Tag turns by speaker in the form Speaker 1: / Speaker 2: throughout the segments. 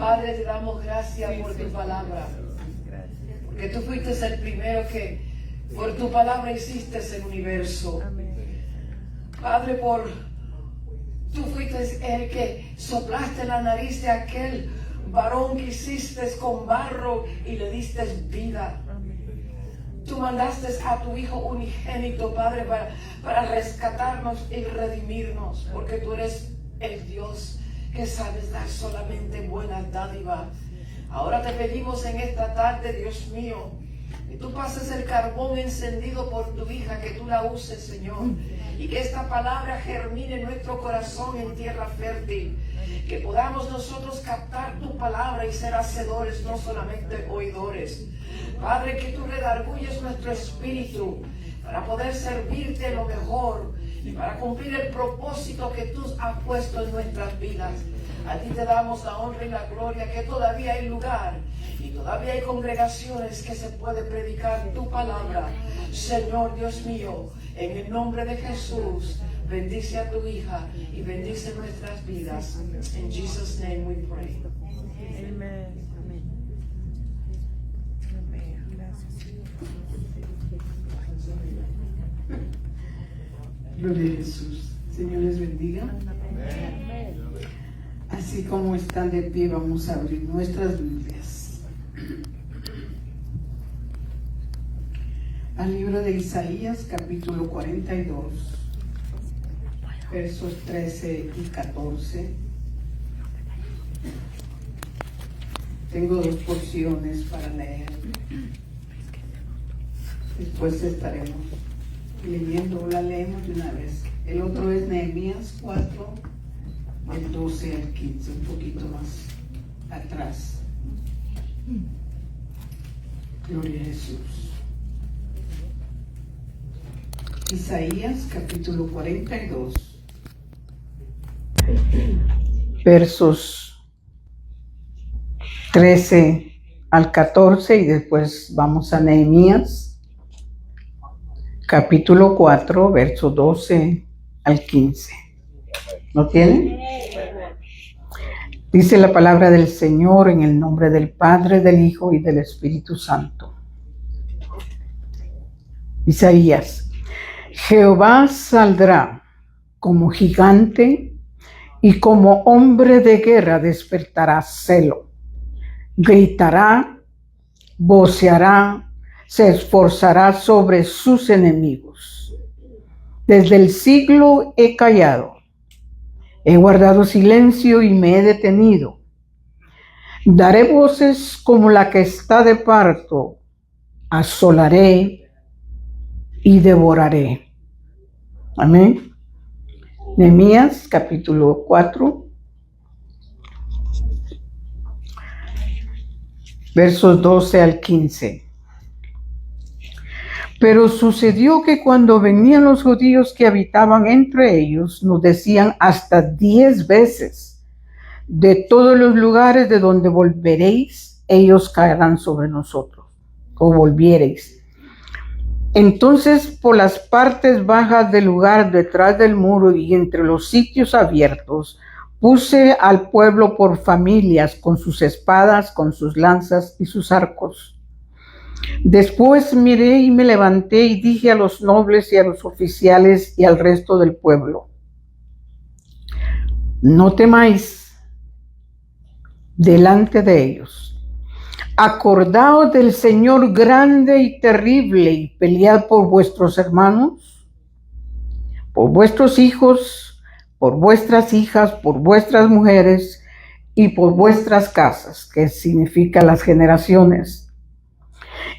Speaker 1: Padre, te damos gracias por tu palabra. Porque tú fuiste el primero que por tu palabra hiciste el universo. Padre, tú fuiste el que soplaste en la nariz de aquel varón que hiciste con barro y le diste vida. Tú mandaste a tu Hijo unigénito, Padre, para rescatarnos y redimirnos, porque tú eres el Dios que sabes dar solamente buenas dádivas. Ahora te pedimos en esta tarde, Dios mío, que tú pases el carbón encendido por tu hija, que tú la uses, Señor, y que esta palabra germine en nuestro corazón en tierra fértil, que podamos nosotros captar tu palabra y ser hacedores, no solamente oidores. Padre, que tú redargulles nuestro espíritu para poder servirte lo mejor y para cumplir el propósito que tú has puesto en nuestras vidas. A ti te damos la honra y la gloria, que todavía hay lugar y todavía hay congregaciones que se puede predicar tu palabra. Señor Dios mío, en el nombre de Jesús, bendice a tu hija y bendice nuestras vidas. In Jesus' name we pray.
Speaker 2: Amen.
Speaker 3: Gloria a Jesús. Señor les bendiga. Así como están de pie, vamos a abrir nuestras Biblias al libro de Isaías, capítulo 42, versos 13 y 14. Tengo dos porciones para leer. Después estaremos leyendo, la leemos de una vez. El otro es Nehemías 4, del 12 al 15, un poquito más atrás. Gloria a Jesús. Isaías capítulo 42, versos 13 al 14, y después vamos a Nehemías capítulo 4, verso 12 al 15. ¿Lo tienen? Dice la palabra del Señor en el nombre del Padre, del Hijo y del Espíritu Santo. Isaías: Jehová saldrá como gigante y como hombre de guerra despertará celo. Gritará, voceará, se esforzará sobre sus enemigos. Desde el siglo he callado, he guardado silencio y me he detenido. Daré voces como la que está de parto, asolaré y devoraré. Amén. Nehemías capítulo 4, versos 12 al 15. Pero sucedió que cuando venían los judíos que habitaban entre ellos, nos decían hasta 10 veces: de todos los lugares de donde volveréis, ellos caerán sobre nosotros, o volviereis. Entonces, por las partes bajas del lugar, detrás del muro y entre los sitios abiertos, puse al pueblo por familias, con sus espadas, con sus lanzas y sus arcos. Después miré y me levanté y dije a los nobles y a los oficiales y al resto del pueblo: no temáis delante de ellos. Acordaos del Señor grande y terrible y pelead por vuestros hermanos, por vuestros hijos, por vuestras hijas, por vuestras mujeres y por vuestras casas, que significa las generaciones.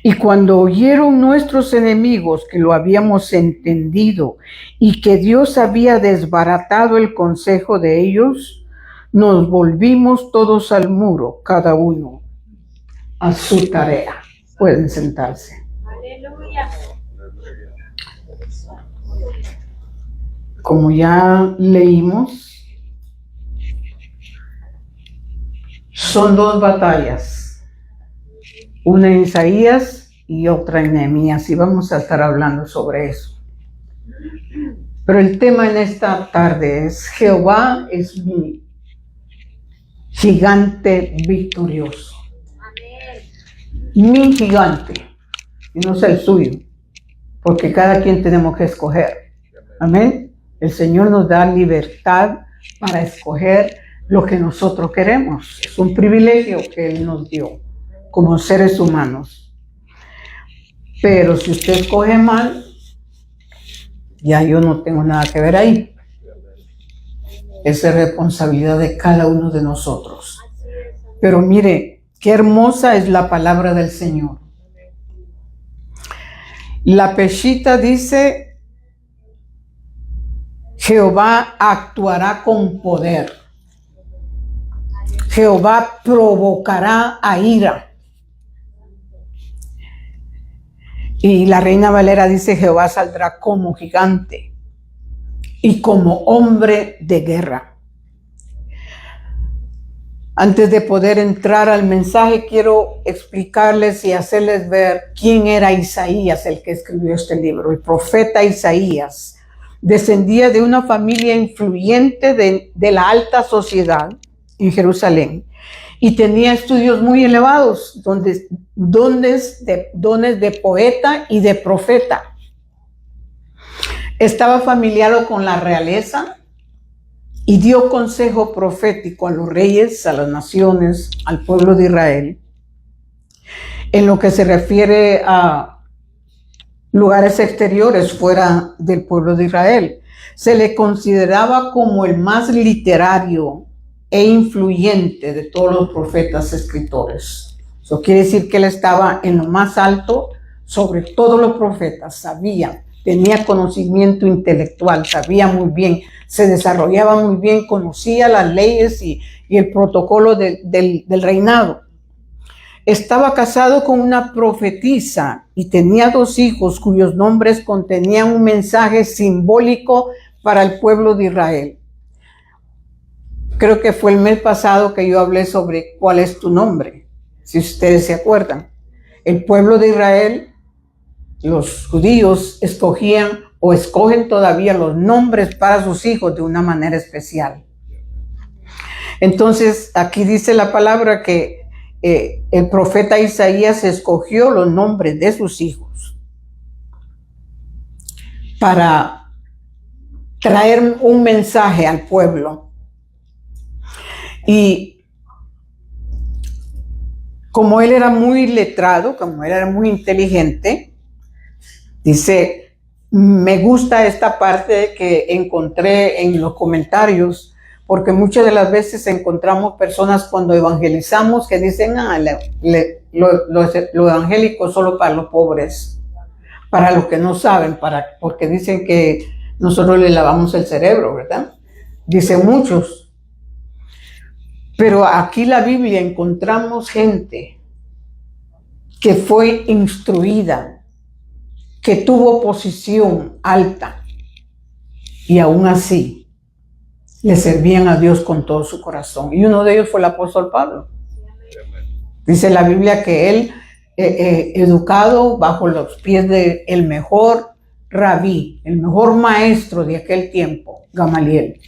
Speaker 3: Y cuando oyeron nuestros enemigos que lo habíamos entendido y que Dios había desbaratado el consejo de ellos, nos volvimos todos al muro, cada uno a su tarea. Pueden sentarse.
Speaker 2: Aleluya.
Speaker 3: Como ya leímos, son dos batallas, una en Isaías y otra en Nehemías, y vamos a estar hablando sobre eso. Pero el tema en esta tarde es: Jehová es mi gigante victorioso. Mi gigante, y no es el suyo, porque cada quien tenemos que escoger. Amén. El Señor nos da libertad para escoger lo que nosotros queremos. Es un privilegio que Él nos dio como seres humanos. Pero si usted escoge mal, ya yo no tengo nada que ver ahí. Esa es responsabilidad de cada uno de nosotros. Pero mire, qué hermosa es la palabra del Señor. La Peshita dice, Jehová actuará con poder. Jehová provocará a ira. Y la Reina Valera dice, Jehová saldrá como gigante y como hombre de guerra. Antes de poder entrar al mensaje, quiero explicarles y hacerles ver quién era Isaías, el que escribió este libro. El profeta Isaías descendía de una familia influyente de la alta sociedad en Jerusalén y tenía estudios muy elevados, dones de poeta y de profeta. Estaba familiado con la realeza y dio consejo profético a los reyes, a las naciones, al pueblo de Israel. En lo que se refiere a lugares exteriores fuera del pueblo de Israel, se le consideraba como el más literario e influyente de todos los profetas escritores. Eso quiere decir que él estaba en lo más alto sobre todos los profetas, sabía, tenía conocimiento intelectual, sabía muy bien, se desarrollaba muy bien, conocía las leyes y el protocolo del reinado. Estaba casado con una profetisa y tenía 2 hijos cuyos nombres contenían un mensaje simbólico para el pueblo de Israel. Creo que fue el mes pasado que yo hablé sobre cuál es tu nombre, si ustedes se acuerdan. El pueblo de Israel, los judíos escogían o escogen todavía los nombres para sus hijos de una manera especial. Entonces, aquí dice la palabra que el profeta Isaías escogió los nombres de sus hijos para traer un mensaje al pueblo. Y como él era muy letrado, como él era muy inteligente, dice, me gusta esta parte que encontré en los comentarios, porque muchas de las veces encontramos personas cuando evangelizamos que dicen, lo evangélico es solo para los pobres, para los que no saben, porque dicen que nosotros le lavamos el cerebro, ¿verdad? Dicen muchos. Pero aquí en la Biblia encontramos gente que fue instruida, que tuvo posición alta y aún así le servían a Dios con todo su corazón. Y uno de ellos fue el apóstol Pablo. Dice la Biblia que él, educado bajo los pies del mejor rabí, el mejor maestro de aquel tiempo, Gamaliel.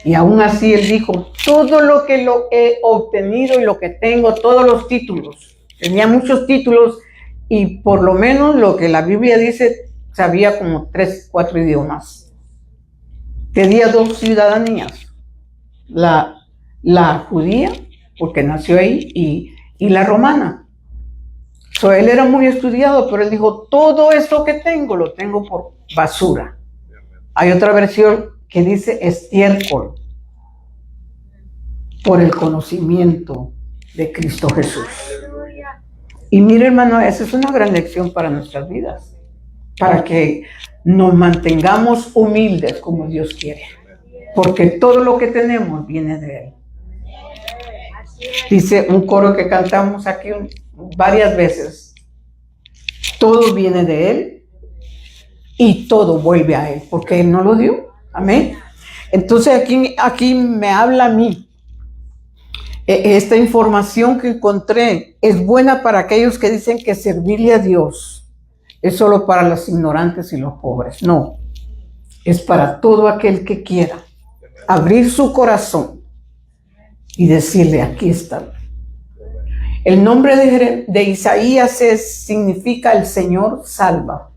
Speaker 3: Y aún así él dijo, todo lo que lo he obtenido y lo que tengo, todos los títulos. Tenía muchos títulos y por lo menos lo que la Biblia dice, sabía como 3, 4 idiomas. Tenía 2 ciudadanías, la judía, porque nació ahí, y la romana. So, él era muy estudiado, pero él dijo, todo esto que tengo, lo tengo por basura. Hay otra versión que dice estiércol, por el conocimiento de Cristo Jesús. Y mire, hermano, esa es una gran lección para nuestras vidas, para que nos mantengamos humildes como Dios quiere, porque todo lo que tenemos viene de Él. Dice un coro que cantamos aquí varias veces, todo viene de Él y todo vuelve a Él, porque Él nos lo dio. Amén. Entonces aquí me habla a mí. Esta información que encontré es buena para aquellos que dicen que servirle a Dios es solo para los ignorantes y los pobres. No, es para todo aquel que quiera abrir su corazón y decirle, aquí está. El nombre de Isaías significa el Señor salva.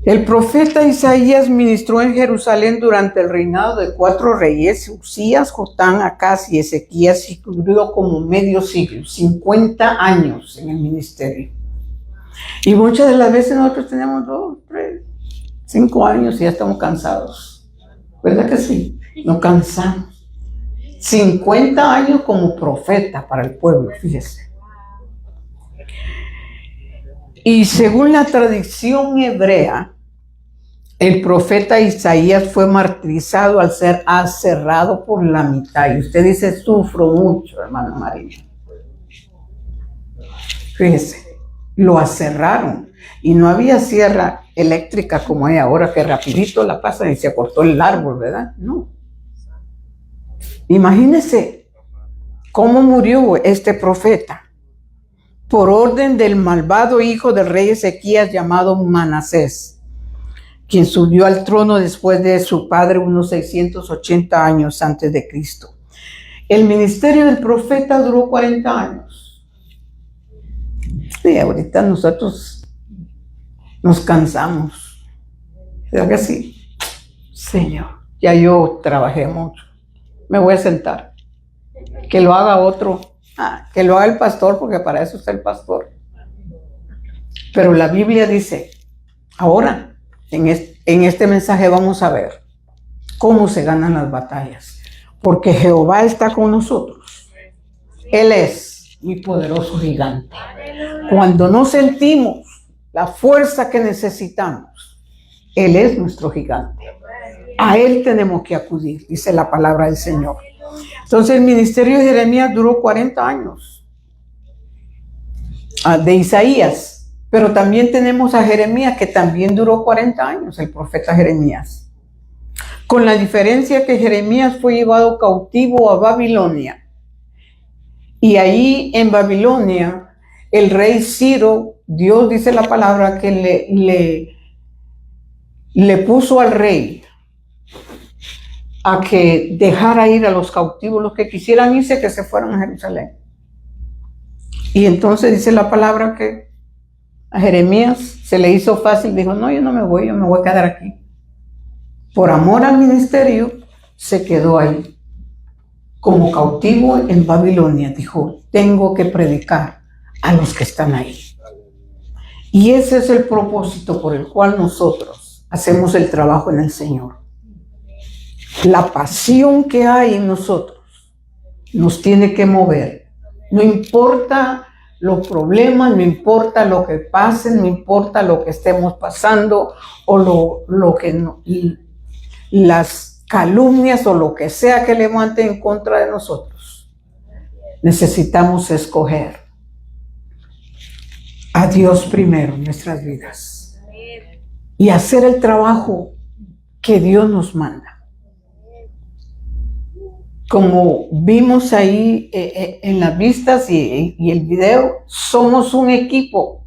Speaker 3: El profeta Isaías ministró en Jerusalén durante el reinado de 4 reyes, Usías, Jotán, Acaz y Ezequías, y cubrió como medio siglo, 50 años en el ministerio. Y muchas de las veces nosotros tenemos 2, 3, 5 años y ya estamos cansados. ¿Verdad que sí? Nos cansamos. 50 años como profeta para el pueblo, fíjese. Y según la tradición hebrea, el profeta Isaías fue martirizado al ser aserrado por la mitad. Y usted dice, sufro mucho, hermano María. Fíjese, lo aserraron. Y no había sierra eléctrica como hay ahora, que rapidito la pasan y se cortó el árbol, ¿verdad? No. Imagínese cómo murió este profeta. Por orden del malvado hijo del rey Ezequías llamado Manasés, quien subió al trono después de su padre unos 680 años antes de Cristo. El ministerio del profeta duró 40 años. Sí, ahorita nosotros nos cansamos. ¿Verdad que sí? Señor, ya yo trabajé mucho. Me voy a sentar. Que lo haga otro. Que lo haga el pastor, porque para eso está el pastor. Pero la Biblia dice, ahora, en este mensaje vamos a ver cómo se ganan las batallas. Porque Jehová está con nosotros. Él es mi poderoso gigante. Cuando no sentimos la fuerza que necesitamos, Él es nuestro gigante. A Él tenemos que acudir, dice la palabra del Señor. Entonces el ministerio de Jeremías duró 40 años. De Isaías. Pero también tenemos a Jeremías, que también duró 40 años, el profeta Jeremías. Con la diferencia que Jeremías fue llevado cautivo a Babilonia. Y ahí en Babilonia, el rey Ciro, Dios dice la palabra que le puso al rey a que dejara ir a los cautivos, los que quisieran irse, que se fueran a Jerusalén. Y entonces dice la palabra que a Jeremías se le hizo fácil, dijo, no, yo no me voy, yo me voy a quedar aquí. Por amor al ministerio, se quedó ahí. Como cautivo en Babilonia, dijo, tengo que predicar a los que están ahí. Y ese es el propósito por el cual nosotros hacemos el trabajo en el Señor. La pasión que hay en nosotros nos tiene que mover. No importa los problemas, no importa lo que pase, no importa lo que estemos pasando o lo que las calumnias o lo que sea que levante en contra de nosotros. Necesitamos escoger a Dios primero en nuestras vidas y hacer el trabajo que Dios nos manda. Como vimos ahí en las vistas y el video, somos un equipo.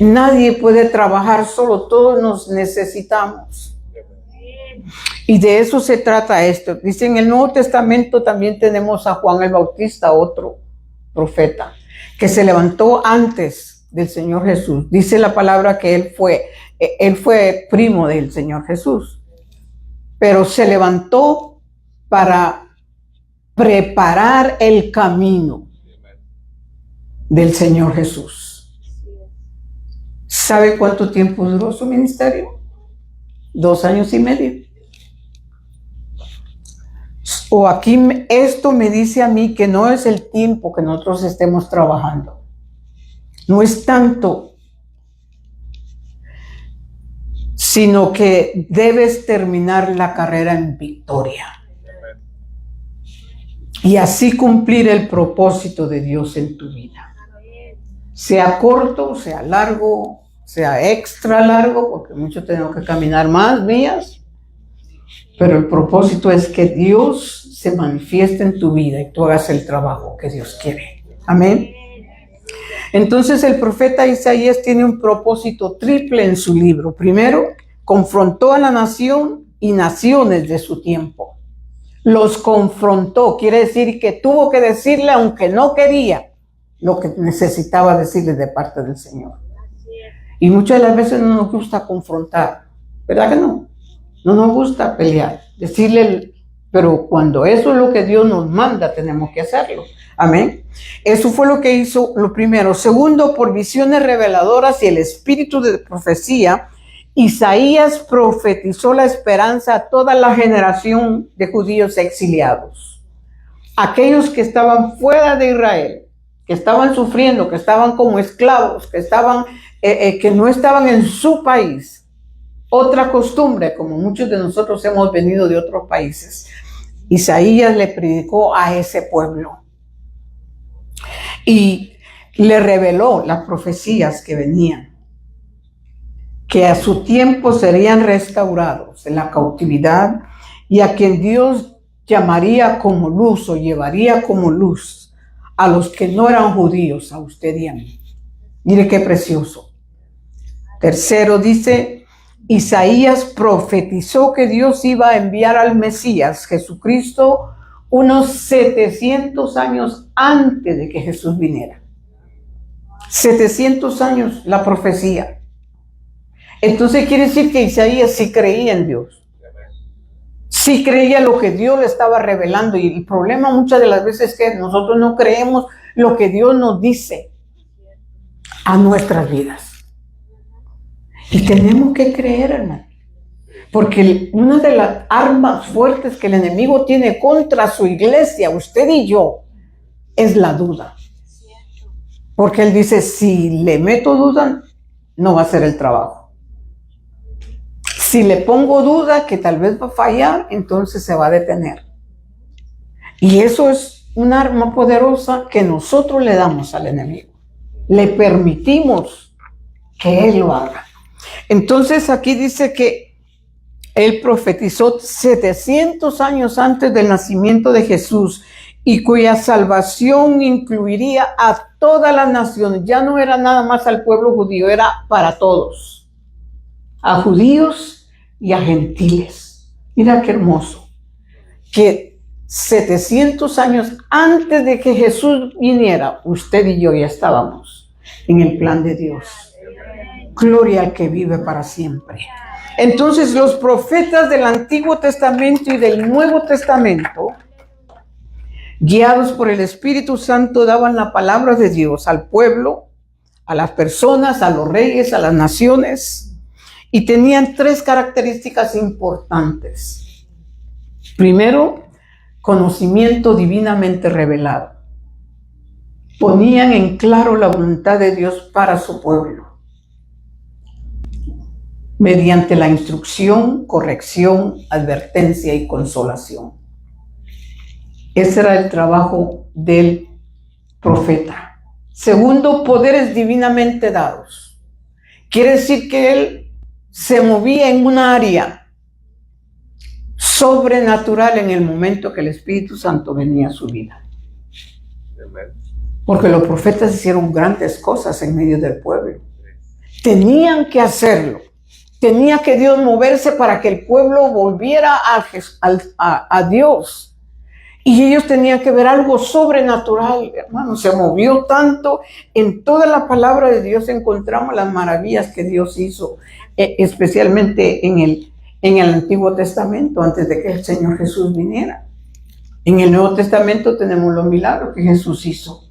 Speaker 3: Nadie puede trabajar solo, todos nos necesitamos. Y de eso se trata esto. Dice, en el Nuevo Testamento también tenemos a Juan el Bautista, otro profeta, que se levantó antes del Señor Jesús. Dice la palabra que él fue primo del Señor Jesús, pero se levantó para preparar el camino del Señor Jesús. ¿Sabe cuánto tiempo duró su ministerio? 2 años y medio. O aquí esto me dice a mí que no es el tiempo que nosotros estemos trabajando. No es tanto, sino que debes terminar la carrera en victoria. Y así cumplir el propósito de Dios en tu vida. Sea corto, sea largo, sea extra largo, porque muchos tenemos que caminar más vías. Pero el propósito es que Dios se manifieste en tu vida y tú hagas el trabajo que Dios quiere. Amén. Entonces el profeta Isaías tiene un propósito triple en su libro. Primero, confrontó a la nación y naciones de su tiempo. los confrontó. Quiere decir que tuvo que decirle, aunque no quería, lo que necesitaba decirle de parte del Señor. Y muchas de las veces no nos gusta confrontar, ¿verdad que no? No nos gusta pelear, decirle, pero cuando eso es lo que Dios nos manda, tenemos que hacerlo. Amén. Eso fue lo que hizo lo primero. Segundo, por visiones reveladoras y el espíritu de profecía, Isaías profetizó la esperanza a toda la generación de judíos exiliados. Aquellos que estaban fuera de Israel, que estaban sufriendo, que estaban como esclavos, que que no estaban en su país. Otra costumbre, como muchos de nosotros hemos venido de otros países. Isaías le predicó a ese pueblo y le reveló las profecías que venían, que a su tiempo serían restaurados en la cautividad y a quien Dios llamaría como luz o llevaría como luz a los que no eran judíos, a usted y a mí. Mire qué precioso. Tercero, dice, Isaías profetizó que Dios iba a enviar al Mesías, Jesucristo, unos 700 años antes de que Jesús viniera. 700 años la profecía. Entonces quiere decir que Isaías sí creía en Dios. Sí creía lo que Dios le estaba revelando. Y el problema muchas de las veces es que nosotros no creemos lo que Dios nos dice a nuestras vidas. Y tenemos que creer, hermano. Porque una de las armas fuertes que el enemigo tiene contra su iglesia, usted y yo, es la duda. Porque él dice, si le meto duda, no va a hacer el trabajo. Si le pongo duda que tal vez va a fallar, entonces se va a detener. Y eso es un arma poderosa que nosotros le damos al enemigo. Le permitimos que él lo haga. Entonces aquí dice que él profetizó 700 años antes del nacimiento de Jesús y cuya salvación incluiría a todas las naciones. Ya no era nada más al pueblo judío, era para todos. A judíos y a gentiles. Mira qué hermoso. Que 700 años antes de que Jesús viniera, usted y yo ya estábamos en el plan de Dios. Gloria al que vive para siempre. Entonces los profetas del Antiguo Testamento y del Nuevo Testamento, guiados por el Espíritu Santo, daban la palabra de Dios al pueblo, a las personas, a los reyes, a las naciones, y tenían tres características importantes. Primero, conocimiento divinamente revelado. Ponían en claro la voluntad de Dios para su pueblo, mediante la instrucción, corrección, advertencia y consolación. Ese era el trabajo del profeta. Segundo, poderes divinamente dados. Quiere decir que él se movía en un área sobrenatural en el momento que el Espíritu Santo venía a su vida. Porque los profetas hicieron grandes cosas en medio del pueblo. Tenían que hacerlo. Tenía que Dios moverse para que el pueblo volviera a Dios. Y ellos tenían que ver algo sobrenatural, hermano. Se movió tanto. En toda la palabra de Dios encontramos las maravillas que Dios hizo, especialmente en el Antiguo Testamento, antes de que el Señor Jesús viniera. En el Nuevo Testamento tenemos los milagros que Jesús hizo.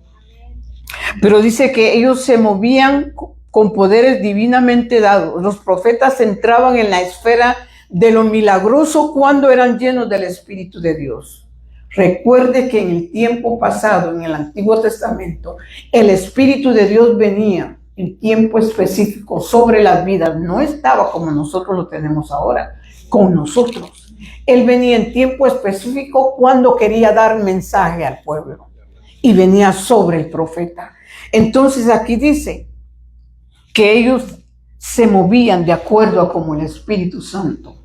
Speaker 3: Pero dice que ellos se movían con poderes divinamente dados. Los profetas entraban en la esfera de lo milagroso cuando eran llenos del Espíritu de Dios. Recuerde que en el tiempo pasado, en el Antiguo Testamento, el Espíritu de Dios venía en tiempo específico sobre las vidas. No estaba como nosotros lo tenemos ahora, con nosotros. Él venía en tiempo específico cuando quería dar mensaje al pueblo. Y venía sobre el profeta. Entonces aquí dice que ellos se movían de acuerdo a como el Espíritu Santo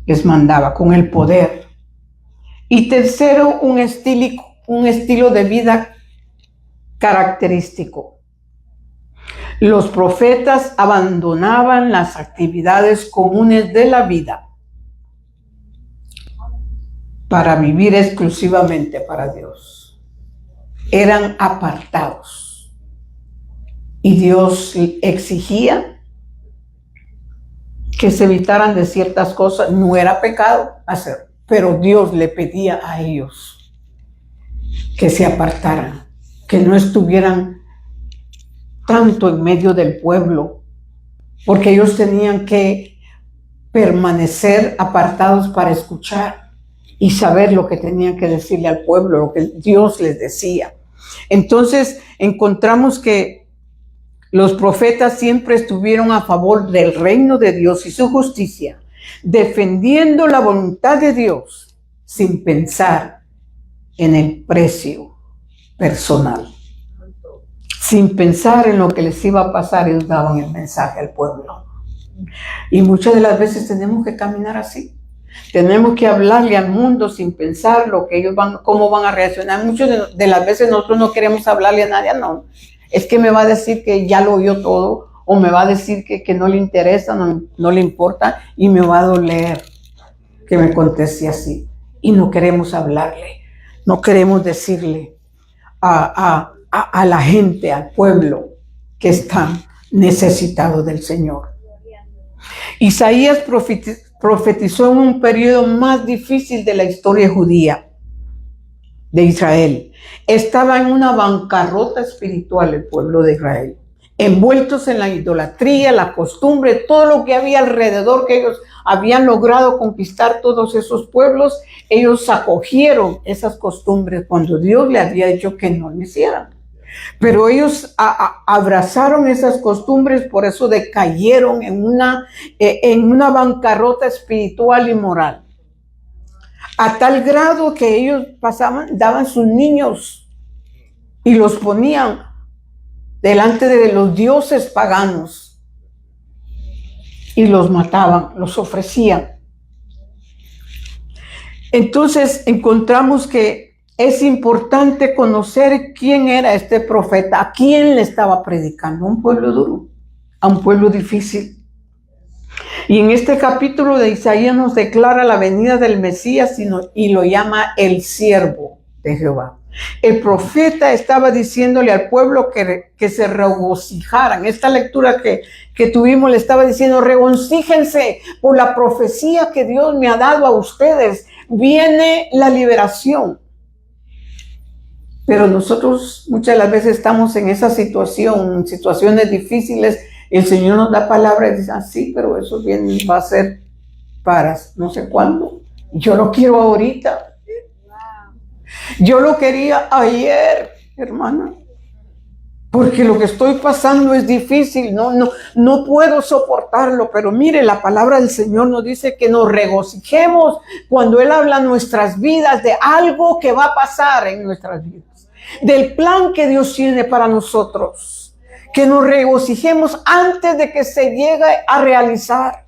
Speaker 3: les mandaba, con el poder. Y tercero, un estilo de vida característico. Los profetas abandonaban las actividades comunes de la vida para vivir exclusivamente para Dios. Eran apartados. Y Dios exigía que se evitaran de ciertas cosas. No era pecado hacer, pero Dios le pedía a ellos que se apartaran, que no estuvieran tanto en medio del pueblo, porque ellos tenían que permanecer apartados para escuchar y saber lo que tenían que decirle al pueblo, lo que Dios les decía. Entonces encontramos que los profetas siempre estuvieron a favor del reino de Dios y su justicia, defendiendo la voluntad de Dios sin pensar en el precio personal. Sin pensar en lo que les iba a pasar, ellos daban el mensaje al pueblo. Y muchas de las veces tenemos que caminar así. Tenemos que hablarle al mundo sin pensar lo que ellos cómo van a reaccionar. Muchas de las veces nosotros no queremos hablarle a nadie, no. Es que me va a decir que ya lo oyó todo, o me va a decir que no le interesa, no le importa, y me va a doler que me conteste así. Y no queremos hablarle, no queremos decirle a la gente, al pueblo, que están necesitados del Señor. Isaías profetizó en un periodo más difícil de la historia judía de Israel. Estaba en una bancarrota espiritual el pueblo de Israel, envueltos en la idolatría, la costumbre, todo lo que había alrededor, que ellos habían logrado conquistar todos esos pueblos. Ellos acogieron esas costumbres cuando Dios le había dicho que no lo hicieran. Pero ellos abrazaron esas costumbres, por eso decayeron en una bancarrota espiritual y moral. A tal grado que ellos daban sus niños y los ponían delante de los dioses paganos y los mataban, los ofrecían. Entonces encontramos que es importante conocer quién era este profeta, a quién le estaba predicando. A un pueblo duro, a un pueblo difícil. Y en este capítulo de Isaías nos declara la venida del Mesías y lo llama el siervo de Jehová. El profeta estaba diciéndole al pueblo que se regocijaran. Esta lectura que tuvimos le estaba diciendo: regocíjense por la profecía que Dios me ha dado a ustedes. Viene la liberación. Pero nosotros muchas de las veces estamos en esa situación, en situaciones difíciles. El Señor nos da palabra y dice: sí, pero eso bien va a ser para no sé cuándo. Yo lo quiero ahorita. Yo lo quería ayer, hermana. Porque lo que estoy pasando es difícil. No puedo soportarlo. Pero mire, la palabra del Señor nos dice que nos regocijemos cuando Él habla en nuestras vidas de algo que va a pasar en nuestras vidas. Del plan que Dios tiene para nosotros. Que nos regocijemos antes de que se llegue a realizar.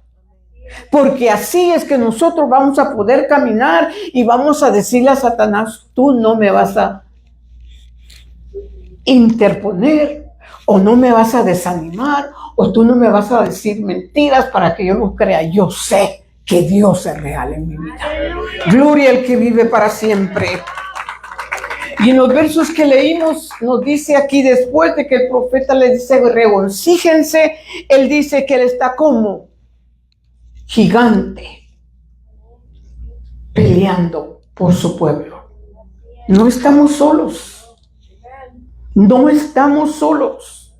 Speaker 3: Porque así es que nosotros vamos a poder caminar y vamos a decirle a Satanás: tú no me vas a interponer, o no me vas a desanimar, o tú no me vas a decir mentiras para que yo no crea. Yo sé que Dios es real en mi vida. Gloria al que vive para siempre. Y en los versos que leímos nos dice aquí, después de que el profeta le dice regocíjense, él dice que él está como gigante peleando por su pueblo. No estamos solos. No estamos solos.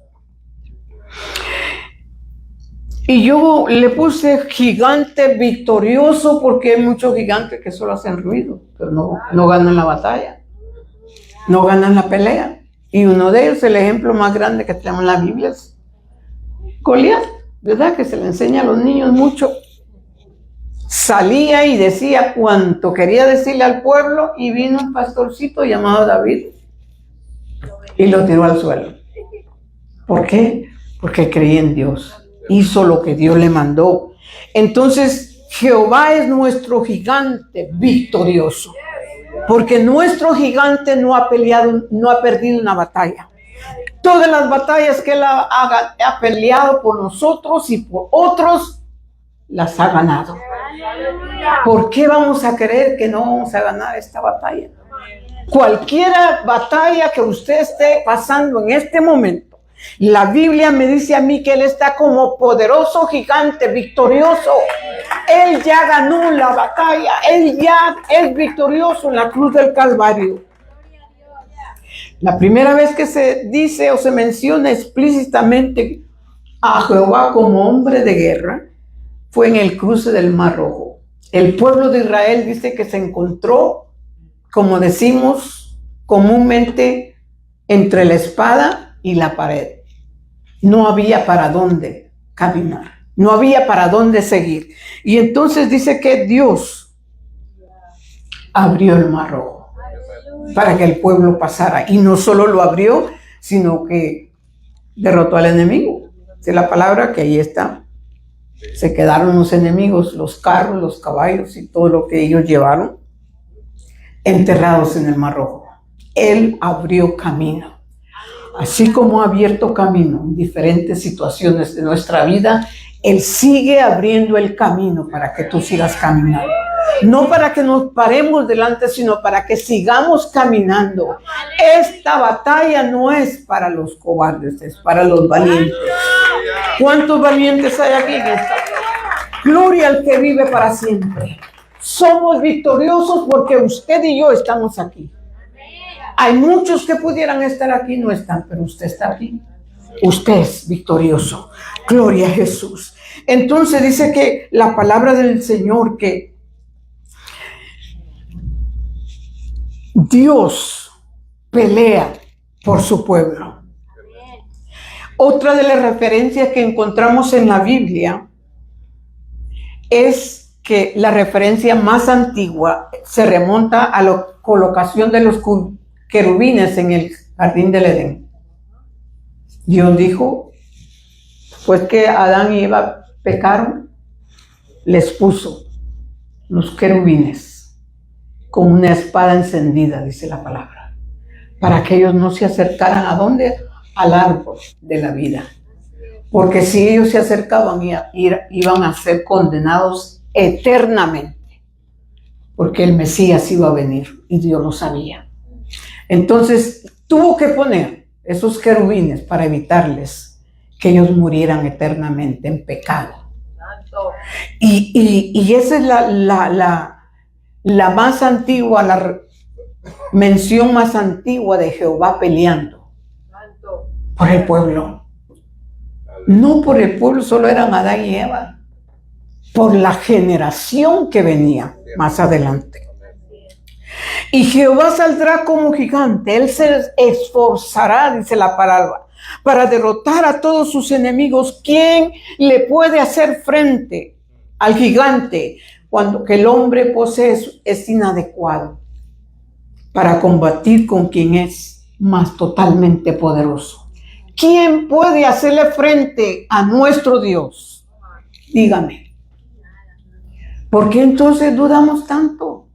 Speaker 3: Y yo le puse gigante victorioso porque hay muchos gigantes que solo hacen ruido, pero no ganan la batalla. No ganan la pelea. Y uno de ellos, el ejemplo más grande que tenemos en la Biblia, es Goliat, ¿verdad? Que se le enseña a los niños mucho. Salía y decía cuanto quería decirle al pueblo, y vino un pastorcito llamado David y lo tiró al suelo. ¿Por qué? Porque creía en Dios. Hizo lo que Dios le mandó. Entonces, Jehová es nuestro gigante victorioso. Porque nuestro gigante no ha perdido una batalla. Todas las batallas que él ha peleado por nosotros y por otros, las ha ganado. ¿Por qué vamos a creer que no vamos a ganar esta batalla? Cualquier batalla que usted esté pasando en este momento, la Biblia me dice a mí que Él está como poderoso gigante, victorioso. Él ya ganó la batalla. Él ya es victorioso en la cruz del Calvario. La primera vez que se dice o se menciona explícitamente a Jehová como hombre de guerra fue en el cruce del Mar Rojo. El pueblo de Israel dice que se encontró, como decimos comúnmente, entre la espada y la pared. No había para dónde caminar, no había para dónde seguir. Y entonces dice que Dios abrió el Mar Rojo para que el pueblo pasara. Y no solo lo abrió, sino que derrotó al enemigo. Dice la palabra que ahí está. Se quedaron los enemigos, los carros, los caballos y todo lo que ellos llevaron, enterrados en el Mar Rojo. Él abrió camino. Así como ha abierto camino en diferentes situaciones de nuestra vida, Él sigue abriendo el camino para que tú sigas caminando. No para que nos paremos delante, sino para que sigamos caminando. Esta batalla no es para los cobardes, es para los valientes. ¿Cuántos valientes hay aquí en esta? Gloria al que vive para siempre. Somos victoriosos porque usted y yo estamos aquí. Hay muchos que pudieran estar aquí, no están, pero usted está aquí. Usted es victorioso. Gloria a Jesús. Entonces dice que la palabra del Señor, que Dios pelea por su pueblo. Otra de las referencias que encontramos en la Biblia es que la referencia más antigua se remonta a la colocación de los querubines en el jardín del Edén. Dios dijo, pues que Adán y Eva pecaron, les puso los querubines con una espada encendida, dice la palabra, para que ellos no se acercaran ¿a dónde? Al árbol de la vida. Porque si ellos se acercaban, iban a ser condenados eternamente, porque el Mesías iba a venir y Dios lo sabía. Entonces tuvo que poner esos querubines para evitarles que ellos murieran eternamente en pecado. Y esa es la más antigua, la mención más antigua de Jehová peleando por el pueblo. No por el pueblo, solo eran Adán y Eva, por la generación que venía más adelante. Y Jehová saldrá como gigante, Él se esforzará, dice la palabra, para derrotar a todos sus enemigos. ¿Quién le puede hacer frente al gigante cuando que el hombre posee es inadecuado para combatir con quien es más totalmente poderoso? ¿Quién puede hacerle frente a nuestro Dios? Dígame. ¿Por qué entonces dudamos tanto?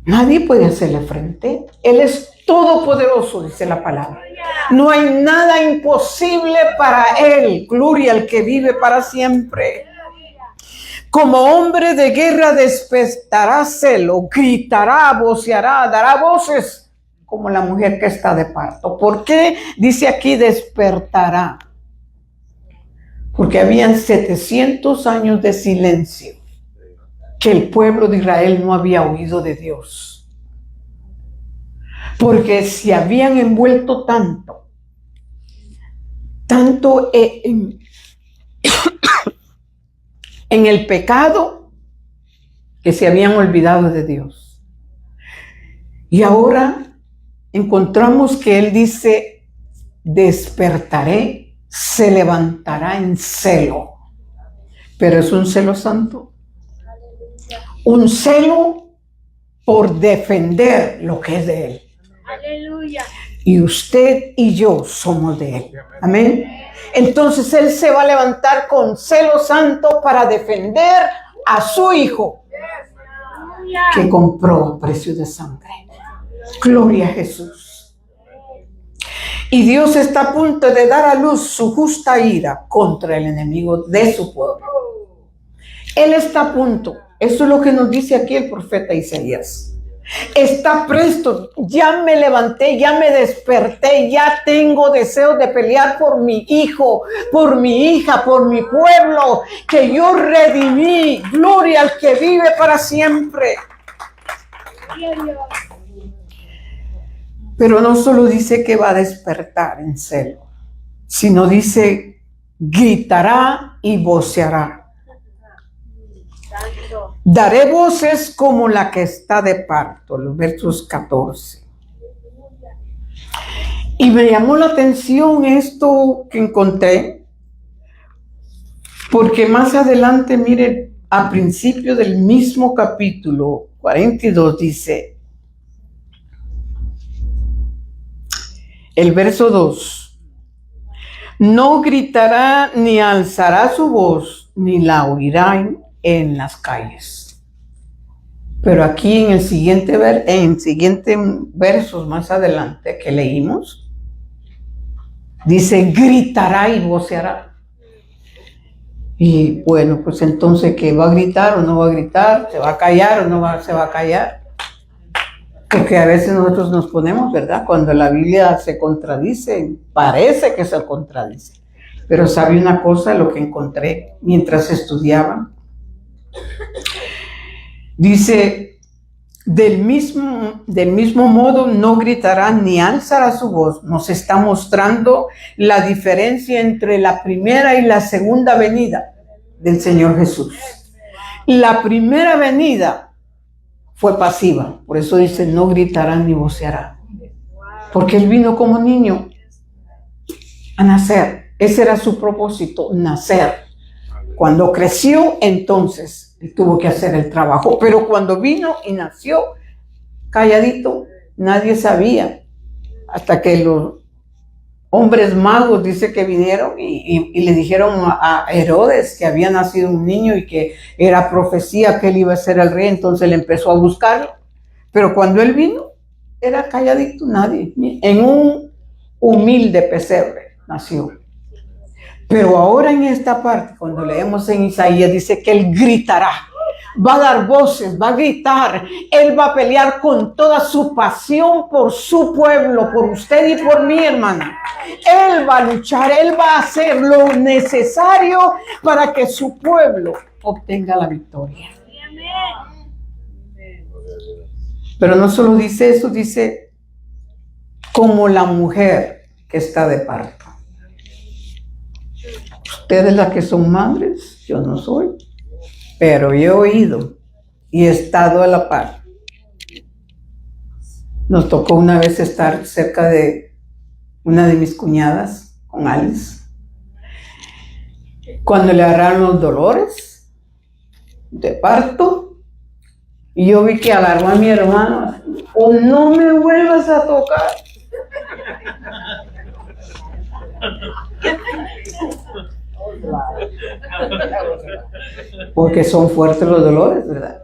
Speaker 3: Nadie puede hacerle frente. Él es todopoderoso, dice la palabra. No hay nada imposible para Él. Gloria al que vive para siempre. Como hombre de guerra despertará celo, gritará, voceará, dará voces como la mujer que está de parto. ¿Por qué dice aquí despertará? Porque habían 700 años de silencio que el pueblo de Israel no había oído de Dios. Porque se habían envuelto tanto en el pecado que se habían olvidado de Dios. Y ahora encontramos que Él dice, despertaré, se levantará en celo. Pero es un celo santo. Un celo por defender lo que es de Él.
Speaker 2: Aleluya.
Speaker 3: Y usted y yo somos de Él. Amén. Entonces Él se va a levantar con celo santo para defender a su Hijo que compró a precio de sangre. Gloria a Jesús. Y Dios está a punto de dar a luz su justa ira contra el enemigo de su pueblo. Él está a punto. Eso es lo que nos dice aquí el profeta Isaías. Está presto, ya me levanté, ya me desperté, ya tengo deseo de pelear por mi hijo, por mi hija, por mi pueblo, que yo redimí. Gloria al que vive para siempre. Pero no solo dice que va a despertar en celo, sino dice gritará y voceará. Daré voces como la que está de parto, los versos 14. Y me llamó la atención esto que encontré, porque más adelante, mire, a principio del mismo capítulo 42 dice, el verso 2, no gritará ni alzará su voz, ni la oirán en las calles. Pero aquí en el siguiente versos más adelante que leímos, dice gritará y voceará. Y bueno, pues entonces, ¿qué va a gritar o no va a gritar? ¿Se va a callar o no se va a callar? Porque a veces nosotros nos ponemos, ¿verdad? Cuando la Biblia se contradice, parece que se contradice. Pero ¿sabe una cosa? Lo que encontré mientras estudiaba. Dice, del mismo modo no gritará ni alzará su voz. Nos está mostrando la diferencia entre la primera y la segunda venida del Señor Jesús. La primera venida fue pasiva, por eso dice no gritará ni voceará, porque Él vino como niño a nacer. Ese era su propósito, nacer. Cuando creció, entonces tuvo que hacer el trabajo, pero cuando vino y nació calladito, nadie sabía, hasta que los hombres magos dice que vinieron y le dijeron a Herodes que había nacido un niño y que era profecía que él iba a ser el rey. Entonces él empezó a buscarlo, pero cuando él vino era calladito, nadie, en un humilde pesebre nació. Pero ahora en esta parte, cuando leemos en Isaías, dice que Él gritará, va a dar voces, va a gritar, Él va a pelear con toda su pasión por su pueblo, por usted y por mí, hermana. Él va a luchar, Él va a hacer lo necesario para que su pueblo obtenga la victoria. Pero no solo dice eso, dice como la mujer que está de parto. Ustedes las que son madres, yo no soy, pero yo he oído y he estado a la par. Nos tocó una vez estar cerca de una de mis cuñadas, con Alice, cuando le agarraron los dolores de parto, y yo vi que agarró a mi hermano, o no me vuelvas a tocar. Porque son fuertes los dolores, ¿verdad?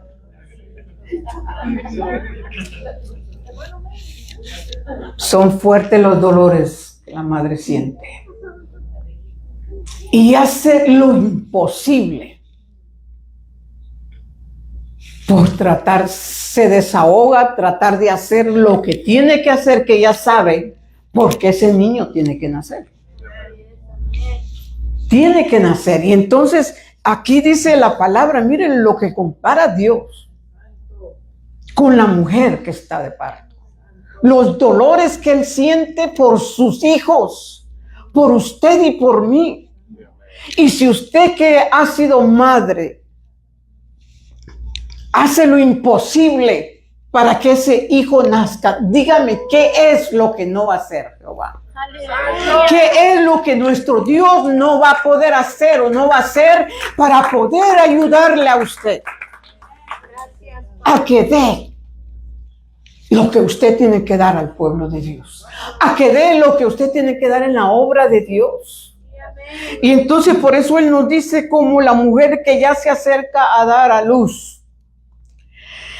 Speaker 3: Son fuertes los dolores que la madre siente. Y hace lo imposible por tratar, se desahoga, tratar de hacer lo que tiene que hacer, que ya sabe, porque ese niño tiene que nacer. Tiene que nacer. Y entonces aquí dice la palabra, miren lo que compara Dios con la mujer que está de parto. Los dolores que Él siente por sus hijos, por usted y por mí. Y si usted que ha sido madre hace lo imposible para que ese hijo nazca, dígame qué es lo que no va a hacer Jehová. ¿Qué es lo que nuestro Dios no va a poder hacer o no va a hacer para poder ayudarle a usted a que dé lo que usted tiene que dar al pueblo de Dios, a que dé lo que usted tiene que dar en la obra de Dios? Y entonces por eso Él nos dice como la mujer que ya se acerca a dar a luz.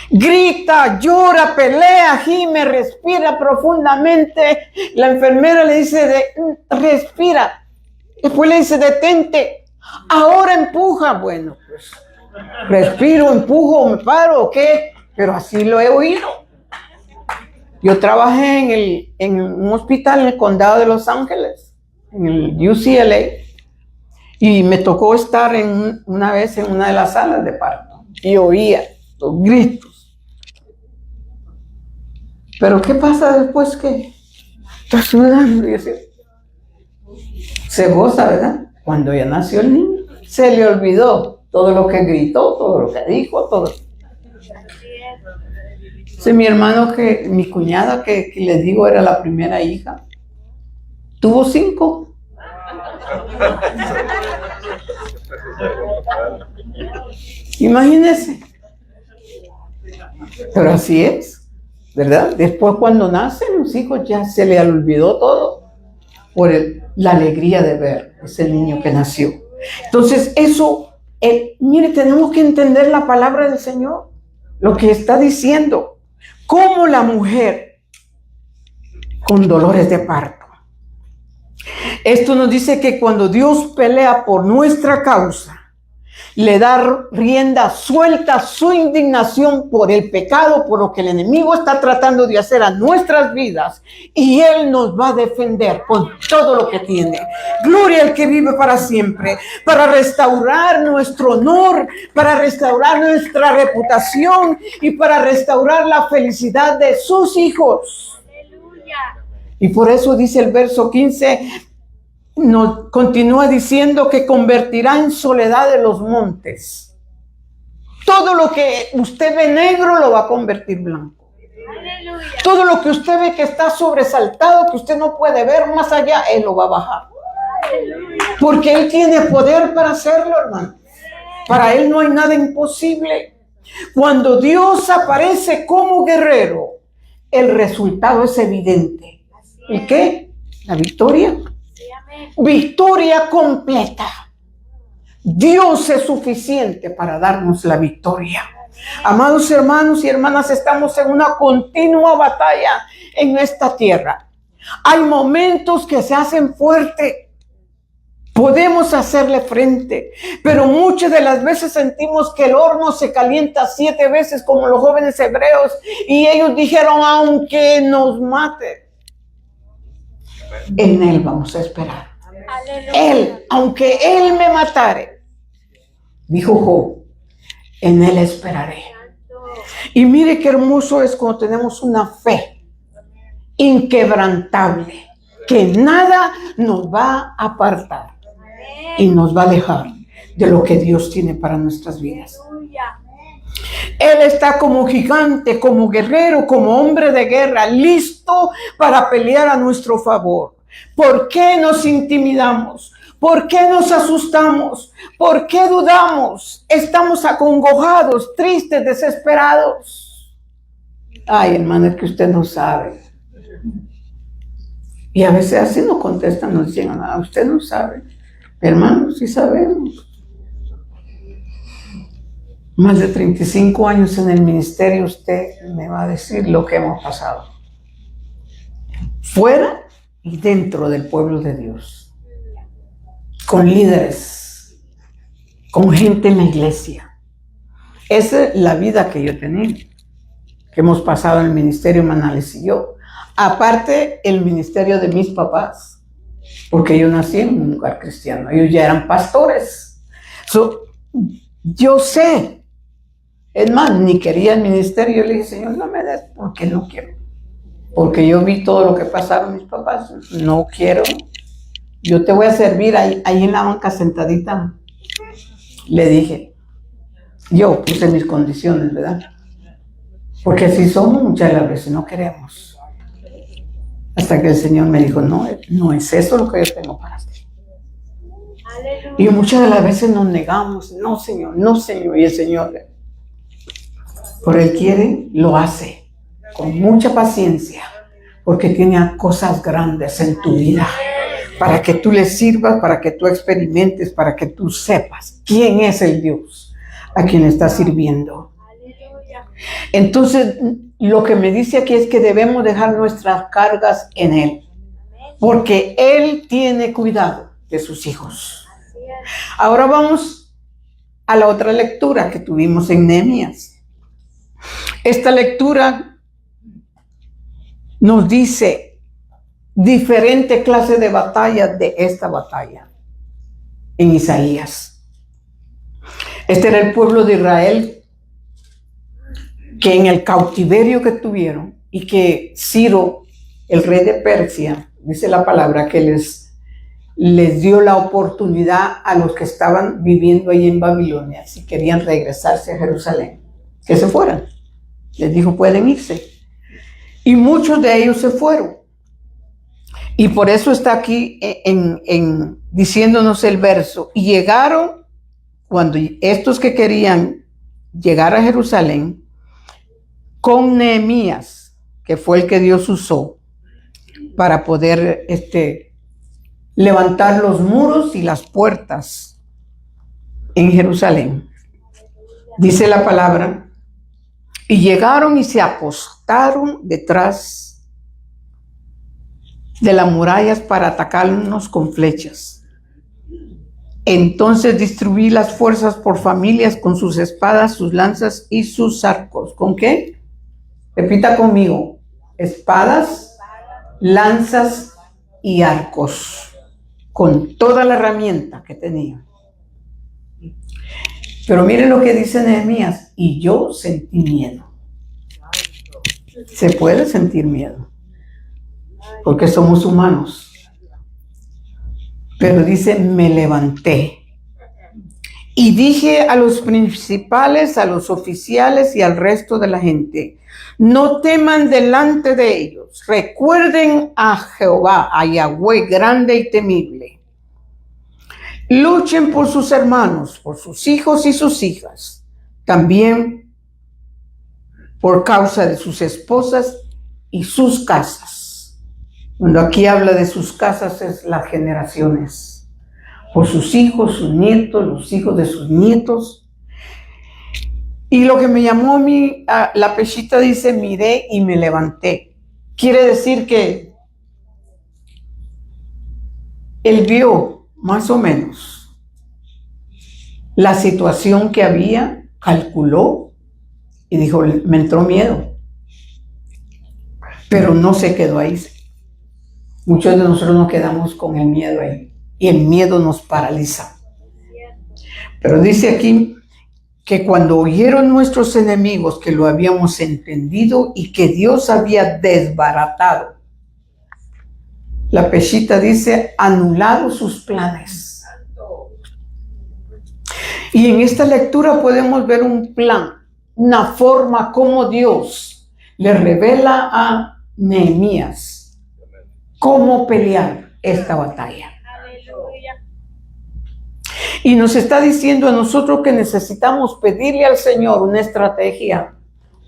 Speaker 3: Grita, llora, pelea, gime, respira profundamente. La enfermera le dice, respira. Después le dice, detente. Ahora empuja. Bueno, pues Respiro, empujo, me paro, ¿o qué? Pero así lo he oído. Yo trabajé en un hospital en el condado de Los Ángeles, en el UCLA, y me tocó estar una vez en una de las salas de parto y oía los gritos. Pero ¿qué pasa después que está sudando? Y así, se goza, ¿verdad? Cuando ya nació el niño, se le olvidó todo lo que gritó, todo lo que dijo, todo. Sí, mi hermano, mi cuñada, que les digo era la primera hija, tuvo 5. Imagínense. Pero así es, ¿verdad? Después cuando nacen los hijos ya se le olvidó todo por la alegría de ver ese niño que nació. Entonces eso, mire, tenemos que entender la palabra del Señor, lo que está diciendo. Como la mujer con dolores de parto. Esto nos dice que cuando Dios pelea por nuestra causa, le da rienda suelta a su indignación por el pecado, por lo que el enemigo está tratando de hacer a nuestras vidas, y Él nos va a defender con todo lo que tiene. Gloria al que vive para siempre, para restaurar nuestro honor, para restaurar nuestra reputación y para restaurar la felicidad de sus hijos. Aleluya. Y por eso dice el verso 15, nos continúa diciendo que convertirá en soledad de los montes. Todo lo que usted ve negro lo va a convertir blanco. Aleluya. Todo lo que usted ve que está sobresaltado, que usted no puede ver más allá, Él lo va a bajar. Aleluya. Porque Él tiene poder para hacerlo, hermano. Para Él no hay nada imposible. Cuando Dios aparece como guerrero, el resultado es evidente. ¿Y qué? La victoria. Victoria completa. Dios es suficiente para darnos la victoria. Amados hermanos y hermanas, estamos en una continua batalla en esta tierra. Hay momentos que se hacen fuertes. Podemos hacerle frente, pero muchas de las veces sentimos que el horno se calienta 7 veces como los jóvenes hebreos, y ellos dijeron, aunque nos mate, en Él vamos a esperar. Él, aunque Él me matare, dijo Job, en Él esperaré. Y mire qué hermoso es cuando tenemos una fe inquebrantable, que nada nos va a apartar y nos va a alejar de lo que Dios tiene para nuestras vidas. Él está como gigante, como guerrero, como hombre de guerra, listo para pelear a nuestro favor. ¿Por qué nos intimidamos? ¿Por qué nos asustamos? ¿Por qué dudamos? Estamos acongojados, tristes, desesperados. Ay, hermano, es que usted no sabe. Y a veces así nos contestan, nos dicen, usted no sabe. Hermano, sí sabemos. Más de 35 años en el ministerio, usted me va a decir lo que hemos pasado. Fuera y dentro del pueblo de Dios. Con líderes, con gente en la iglesia. Esa es la vida que yo tenía, que hemos pasado en el ministerio Manales y yo. Aparte, el ministerio de mis papás, porque yo nací en un lugar cristiano. Ellos ya eran pastores. Yo sé. Es más, ni quería el ministerio. Yo le dije, Señor, no me des, porque no quiero. Porque yo vi todo lo que pasaron mis papás. No quiero. Yo te voy a servir ahí en la banca sentadita. Le dije. Yo puse mis condiciones, ¿verdad? Porque así somos muchas las veces, no queremos. Hasta que el Señor me dijo, no es eso lo que yo tengo para ti. Y muchas de las veces nos negamos, no Señor, no Señor. Y el Señor, por Él quiere, lo hace con mucha paciencia, porque tiene cosas grandes en tu vida, para que tú le sirvas, para que tú experimentes, para que tú sepas quién es el Dios a quien estás sirviendo. Entonces, lo que me dice aquí es que debemos dejar nuestras cargas en Él, porque Él tiene cuidado de sus hijos. Ahora vamos a la otra lectura que tuvimos en Nehemías. Esta lectura nos dice diferente clase de batallas de esta batalla en Isaías. Este era el pueblo de Israel que en el cautiverio que tuvieron y que Ciro, el rey de Persia, dice la palabra que les dio la oportunidad a los que estaban viviendo ahí en Babilonia, si querían regresarse a Jerusalén, que se fueran. Les dijo, pueden irse. Y muchos de ellos se fueron. Y por eso está aquí diciéndonos el verso. Y llegaron, cuando estos que querían llegar a Jerusalén, con Nehemías, que fue el que Dios usó para poder levantar los muros y las puertas en Jerusalén. Dice la palabra, y llegaron y se apostaron detrás de las murallas para atacarnos con flechas. Entonces distribuí las fuerzas por familias con sus espadas, sus lanzas y sus arcos. ¿Con qué? Repita conmigo. Espadas, lanzas y arcos. Con toda la herramienta que tenía. Pero miren lo que dice Nehemías. Y yo sentí miedo. Se puede sentir miedo. Porque somos humanos. Pero dice, me levanté. Y dije a los principales, a los oficiales y al resto de la gente, no teman delante de ellos. Recuerden a Jehová, a Yahweh grande y temible. Luchen por sus hermanos, por sus hijos y sus hijas. También por causa de sus esposas y sus casas. Cuando aquí habla de sus casas es las generaciones. Por sus hijos, sus nietos, los hijos de sus nietos. Y lo que me llamó a mí, la pechita dice, miré y me levanté. Quiere decir que él vio más o menos la situación que había, calculó y dijo, me entró miedo. Pero no se quedó ahí. Muchos de nosotros nos quedamos con el miedo ahí. Y el miedo nos paraliza. Pero dice aquí que cuando oyeron nuestros enemigos que lo habíamos entendido y que Dios había desbaratado, la pechita dice, anulado sus planes. Y en esta lectura podemos ver un plan, una forma como Dios le revela a Nehemías cómo pelear esta batalla. Y nos está diciendo a nosotros que necesitamos pedirle al Señor una estrategia,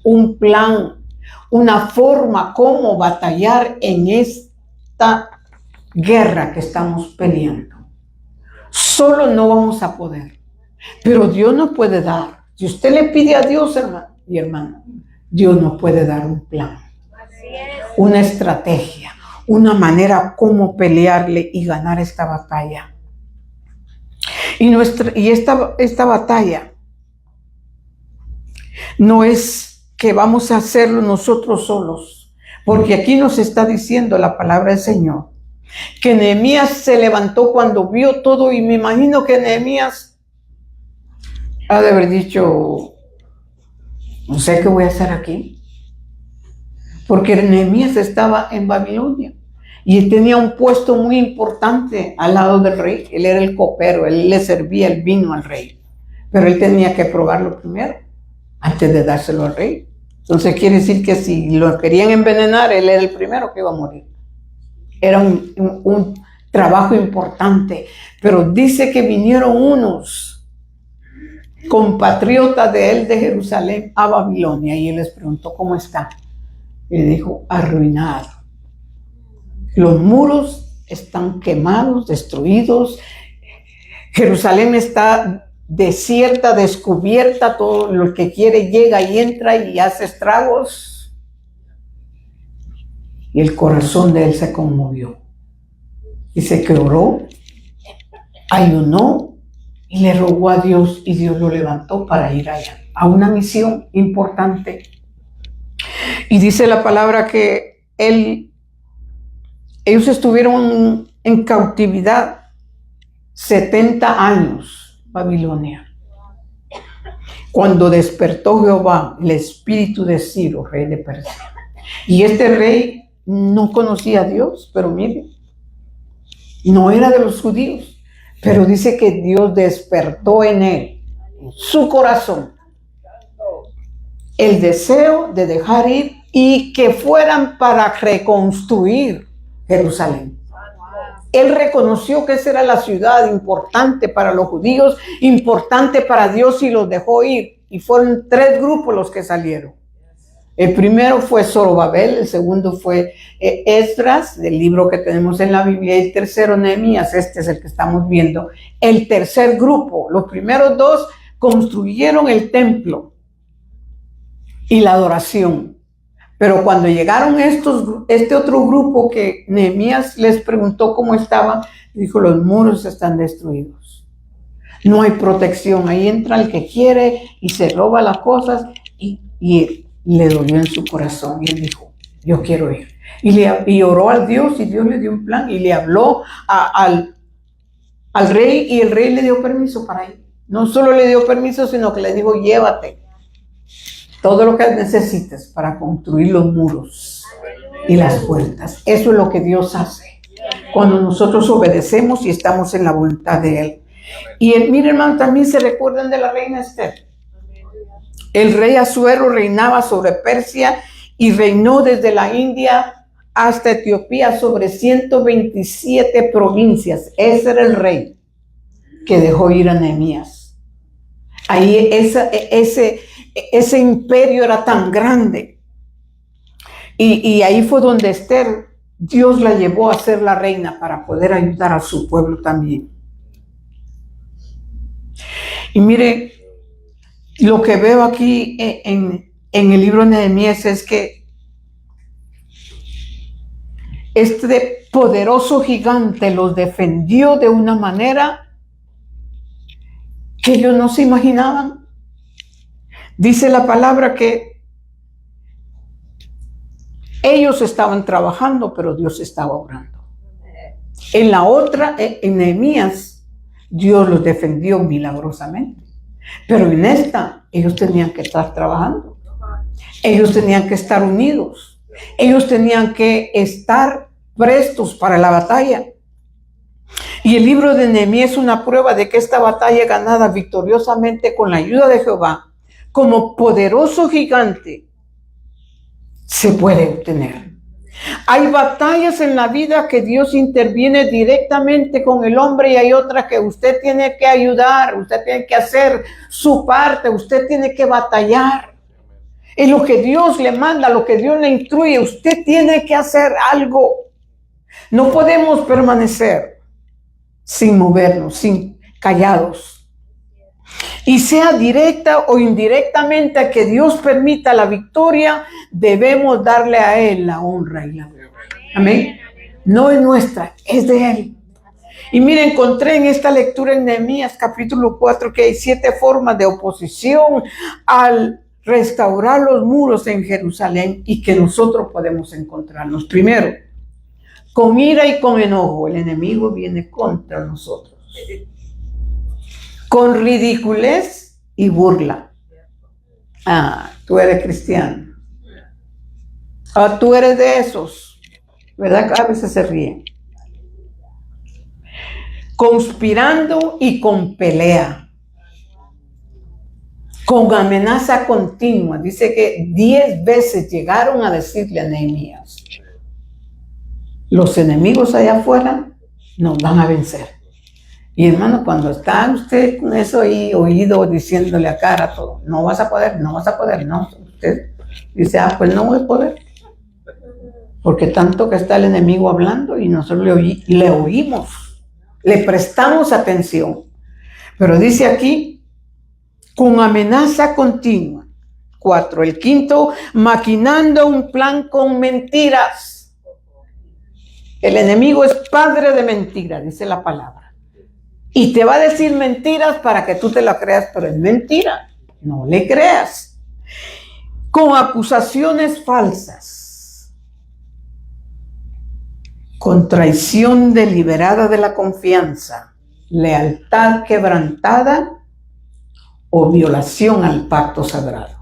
Speaker 3: un plan, una forma como batallar en esta guerra que estamos peleando. Solo no vamos a poder, pero Dios nos puede dar. Si usted le pide a Dios, hermano y hermana, Dios nos puede dar un plan, una estrategia, una manera como pelearle y ganar esta batalla. Y esta batalla no es que vamos a hacerlo nosotros solos, porque aquí nos está diciendo la palabra del Señor, que Nehemías se levantó cuando vio todo, y me imagino que Nehemías ha de haber dicho, no sé qué voy a hacer aquí, porque Nehemías estaba en Babilonia. Y él tenía un puesto muy importante al lado del rey. Él era el copero, él le servía el vino al rey. Pero él tenía que probarlo primero, antes de dárselo al rey. Entonces quiere decir que si lo querían envenenar, él era el primero que iba a morir. Era un trabajo importante. Pero dice que vinieron unos compatriotas de él de Jerusalén a Babilonia. Y él les preguntó, ¿cómo está? Y le dijo, arruinado. Los muros están quemados, destruidos. Jerusalén está desierta, descubierta. Todo lo que quiere llega y entra y hace estragos. Y el corazón de él se conmovió. Dice que oró, ayunó y le rogó a Dios y Dios lo levantó para ir allá, a una misión importante. Y dice la palabra que ellos estuvieron en cautividad 70 años, Babilonia. Cuando despertó Jehová el espíritu de Ciro, rey de Persia. Y este rey no conocía a Dios, pero mire, no era de los judíos, pero dice que Dios despertó en él, en su corazón, el deseo de dejar ir y que fueran para reconstruir Jerusalén. Él reconoció que esa era la ciudad importante para los judíos, importante para Dios, y los dejó ir. Y fueron 3 grupos los que salieron. El primero fue Zorobabel, el segundo fue Esdras, del libro que tenemos en la Biblia, y el tercero Nehemías, este es el que estamos viendo. El tercer grupo, los primeros 2 construyeron el templo y la adoración. Pero cuando llegaron este otro grupo que Nehemías les preguntó cómo estaban, dijo: los muros están destruidos. No hay protección. Ahí entra el que quiere y se roba las cosas. Y le dolió en su corazón. Y él dijo: yo quiero ir. Y oró al Dios, y Dios le dio un plan. Y le habló al rey, y el rey le dio permiso para ir. No solo le dio permiso, sino que le dijo: llévate todo lo que necesites para construir los muros y las puertas. Eso es lo que Dios hace cuando nosotros obedecemos y estamos en la voluntad de Él. Y miren, hermano, también se recuerdan de la reina Esther. El rey Asuero reinaba sobre Persia y reinó desde la India hasta Etiopía sobre 127 provincias. Ese era el rey que dejó ir a Nehemías. Ahí ese imperio era tan grande. Y ahí fue donde Esther, Dios la llevó a ser la reina para poder ayudar a su pueblo también. Y mire, lo que veo aquí en el libro de Nehemías es que este poderoso gigante los defendió de una manera que ellos no se imaginaban. Dice la palabra que ellos estaban trabajando, pero Dios estaba orando. En la otra, en Nehemías, Dios los defendió milagrosamente. Pero en esta, ellos tenían que estar trabajando. Ellos tenían que estar unidos. Ellos tenían que estar prestos para la batalla. Y el libro de Nehemías es una prueba de que esta batalla ganada victoriosamente con la ayuda de Jehová, como poderoso gigante, se puede obtener. Hay batallas en la vida que Dios interviene directamente con el hombre, y hay otras que usted tiene que ayudar, usted tiene que hacer su parte, usted tiene que batallar. Es lo que Dios le manda, lo que Dios le instruye, usted tiene que hacer algo. No podemos permanecer sin movernos, sin callados. Y sea directa o indirectamente que Dios permita la victoria, debemos darle a Él la honra y la gloria. Amén. No es nuestra, es de Él. Y mire, encontré en esta lectura en Nehemías capítulo 4 que hay 7 formas de oposición al restaurar los muros en Jerusalén, y que nosotros podemos encontrarnos. Primero, con ira y con enojo, el enemigo viene contra nosotros. Con ridiculez y burla. Ah, tú eres cristiano. Ah, tú eres de esos. ¿Verdad? A veces se ríen. Conspirando y con pelea. Con amenaza continua. Dice que 10 veces llegaron a decirle a Nehemías: los enemigos allá afuera nos van a vencer. Y hermano, cuando está usted con eso ahí oído diciéndole a cara todo: no vas a poder, no vas a poder, no. Usted dice: pues no voy a poder. Porque tanto que está el enemigo hablando y nosotros le oímos, le prestamos atención. Pero dice aquí, con amenaza continua. 4. El quinto, maquinando un plan con mentiras. El enemigo es padre de mentira, dice la palabra. Y te va a decir mentiras para que tú te la creas, pero es mentira. No le creas. Con acusaciones falsas, con traición deliberada de la confianza, lealtad quebrantada o violación al pacto sagrado.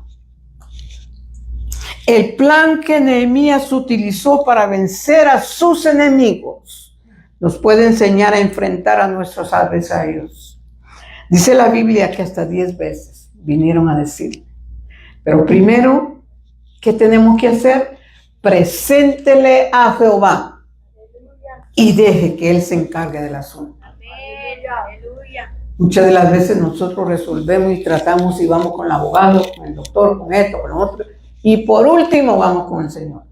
Speaker 3: El plan que Nehemías utilizó para vencer a sus enemigos nos puede enseñar a enfrentar a nuestros adversarios. Dice la Biblia que hasta 10 veces vinieron a decir. Pero primero, ¿qué tenemos que hacer? Preséntele a Jehová y deje que Él se encargue del asunto. Muchas de las veces nosotros resolvemos y tratamos y vamos con el abogado, con el doctor, con esto, con lo otro. Y por último vamos con el Señor.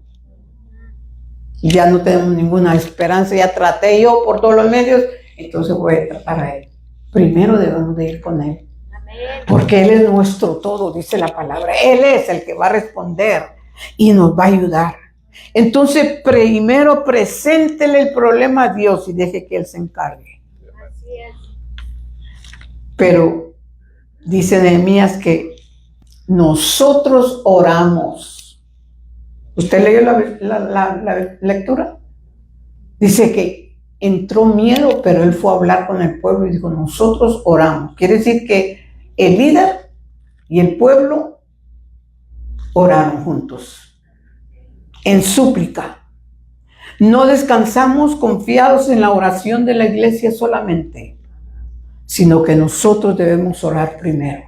Speaker 3: Y ya no tenemos ninguna esperanza, ya traté yo por todos los medios, entonces voy a tratar a Él. Primero debemos de ir con Él. Porque Él es nuestro todo, dice la palabra. Él es el que va a responder y nos va a ayudar. Entonces, primero preséntele el problema a Dios y deje que Él se encargue.
Speaker 2: Así es.
Speaker 3: Pero dice Nehemías que nosotros oramos. ¿Usted leyó la lectura? Dice que entró miedo, pero él fue a hablar con el pueblo y dijo, nosotros oramos. Quiere decir que el líder y el pueblo oraron juntos, en súplica. No descansamos confiados en la oración de la iglesia solamente, sino que nosotros debemos orar primero.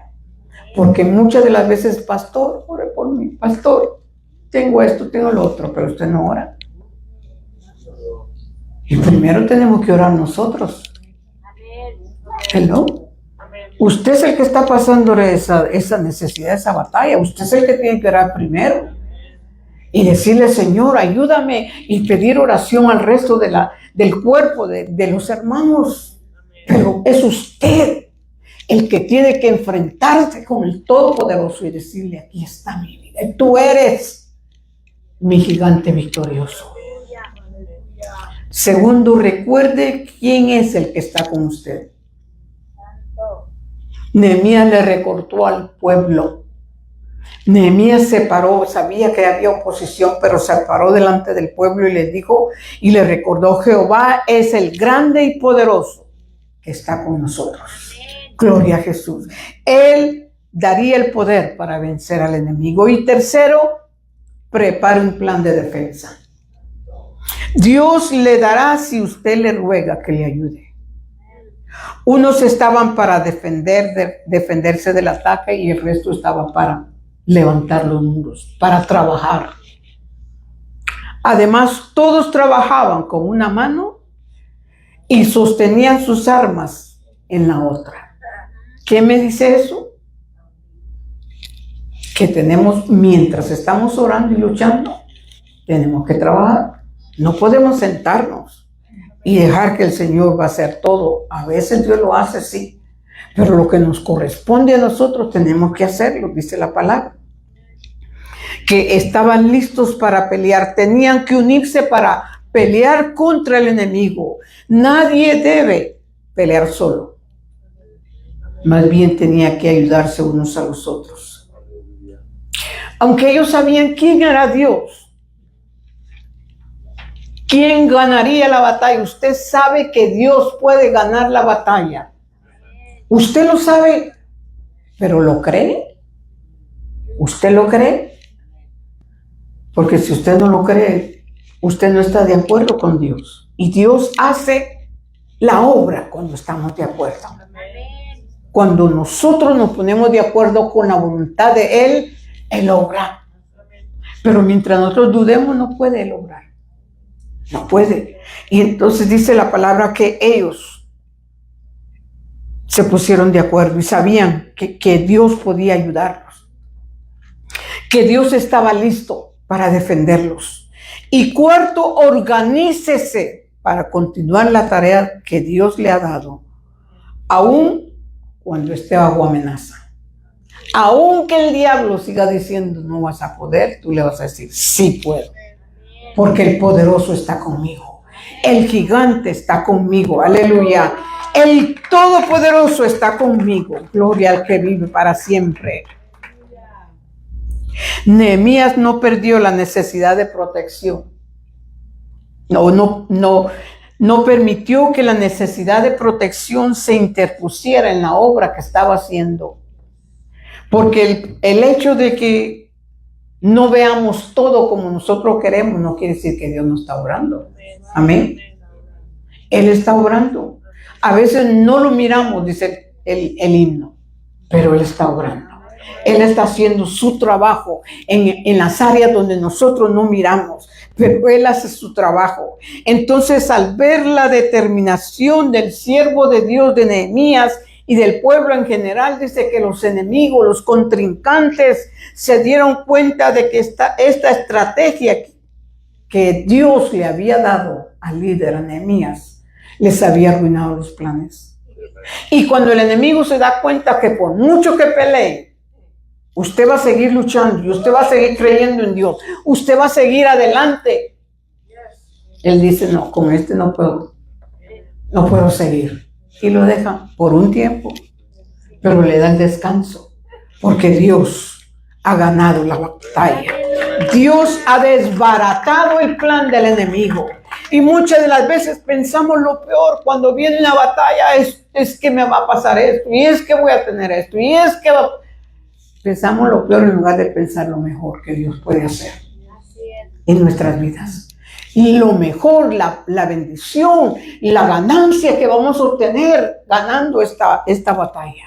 Speaker 3: Porque muchas de las veces, pastor, ore por mí, pastor, tengo esto, tengo lo otro, pero usted no ora. Y primero tenemos que orar nosotros. Hello. Usted es el que está pasando esa necesidad, esa batalla. Usted es el que tiene que orar primero. Y decirle, Señor, ayúdame. Y pedir oración al resto del cuerpo, de los hermanos. Pero es usted el que tiene que enfrentarse con el Todopoderoso y decirle, aquí está mi vida. Tú eres mi gigante victorioso. Segundo, recuerde quién es el que está con usted. Nehemías le recordó al pueblo. Nehemías se paró, sabía que había oposición, pero se paró delante del pueblo y les dijo, y le recordó, Jehová es el grande y poderoso que está con nosotros. Gloria a Jesús. Él daría el poder para vencer al enemigo. Y tercero, prepare un plan de defensa. Dios le dará si usted le ruega que le ayude. Unos estaban para defenderse del ataque y el resto estaba para levantar los muros, para trabajar. Además, todos trabajaban con una mano y sostenían sus armas en la otra. ¿Qué me dice eso? Que tenemos, mientras estamos orando y luchando, tenemos que trabajar. No podemos sentarnos y dejar que el Señor va a hacer todo. A veces Dios lo hace, sí, pero lo que nos corresponde a nosotros tenemos que hacerlo, dice la palabra. Que estaban listos para pelear, tenían que unirse para pelear contra el enemigo. Nadie debe pelear solo. Más bien tenía que ayudarse unos a los otros. Aunque ellos sabían quién era Dios, quién ganaría la batalla. Usted sabe que Dios puede ganar la batalla. Usted lo sabe, pero ¿lo cree? ¿Usted lo cree? Porque si usted no lo cree, usted no está de acuerdo con Dios. Y Dios hace la obra cuando estamos de acuerdo. Cuando nosotros nos ponemos de acuerdo con la voluntad de Él, Él obra. Pero mientras nosotros dudemos, no puede Él obrar. No puede. Y entonces dice la palabra que ellos se pusieron de acuerdo y sabían que Dios podía ayudarlos. Que Dios estaba listo para defenderlos. Y cuarto, organícese para continuar la tarea que Dios le ha dado, aún cuando esté bajo amenaza. Aunque el diablo siga diciendo no vas a poder, tú le vas a decir sí puedo, porque el poderoso está conmigo, el gigante está conmigo, aleluya. El Todopoderoso está conmigo. Gloria al que vive para siempre. Nehemías no perdió la necesidad de protección. No permitió que la necesidad de protección se interpusiera en la obra que estaba haciendo. Porque el hecho de que no veamos todo como nosotros queremos no quiere decir que Dios no está obrando. Amén. Él está obrando. A veces no lo miramos, dice el himno, pero Él está obrando. Él está haciendo su trabajo en las áreas donde nosotros no miramos, pero Él hace su trabajo. Entonces, al ver la determinación del siervo de Dios, de Nehemías, y del pueblo en general, dice que los enemigos, los contrincantes, se dieron cuenta de que esta estrategia que Dios le había dado al líder, a Nehemías, les había arruinado los planes. Y cuando el enemigo se da cuenta que por mucho que pelee, usted va a seguir luchando y usted va a seguir creyendo en Dios, usted va a seguir adelante, él dice, no, con este no puedo seguir. Y lo deja por un tiempo, pero le da el descanso, porque Dios ha ganado la batalla. Dios ha desbaratado el plan del enemigo. Y muchas de las veces pensamos lo peor cuando viene una batalla, es que me va a pasar esto, y es que voy a tener esto, y es que pensamos lo peor en lugar de pensar lo mejor que Dios puede hacer en nuestras vidas. Y lo mejor, la bendición, la ganancia que vamos a obtener ganando esta batalla.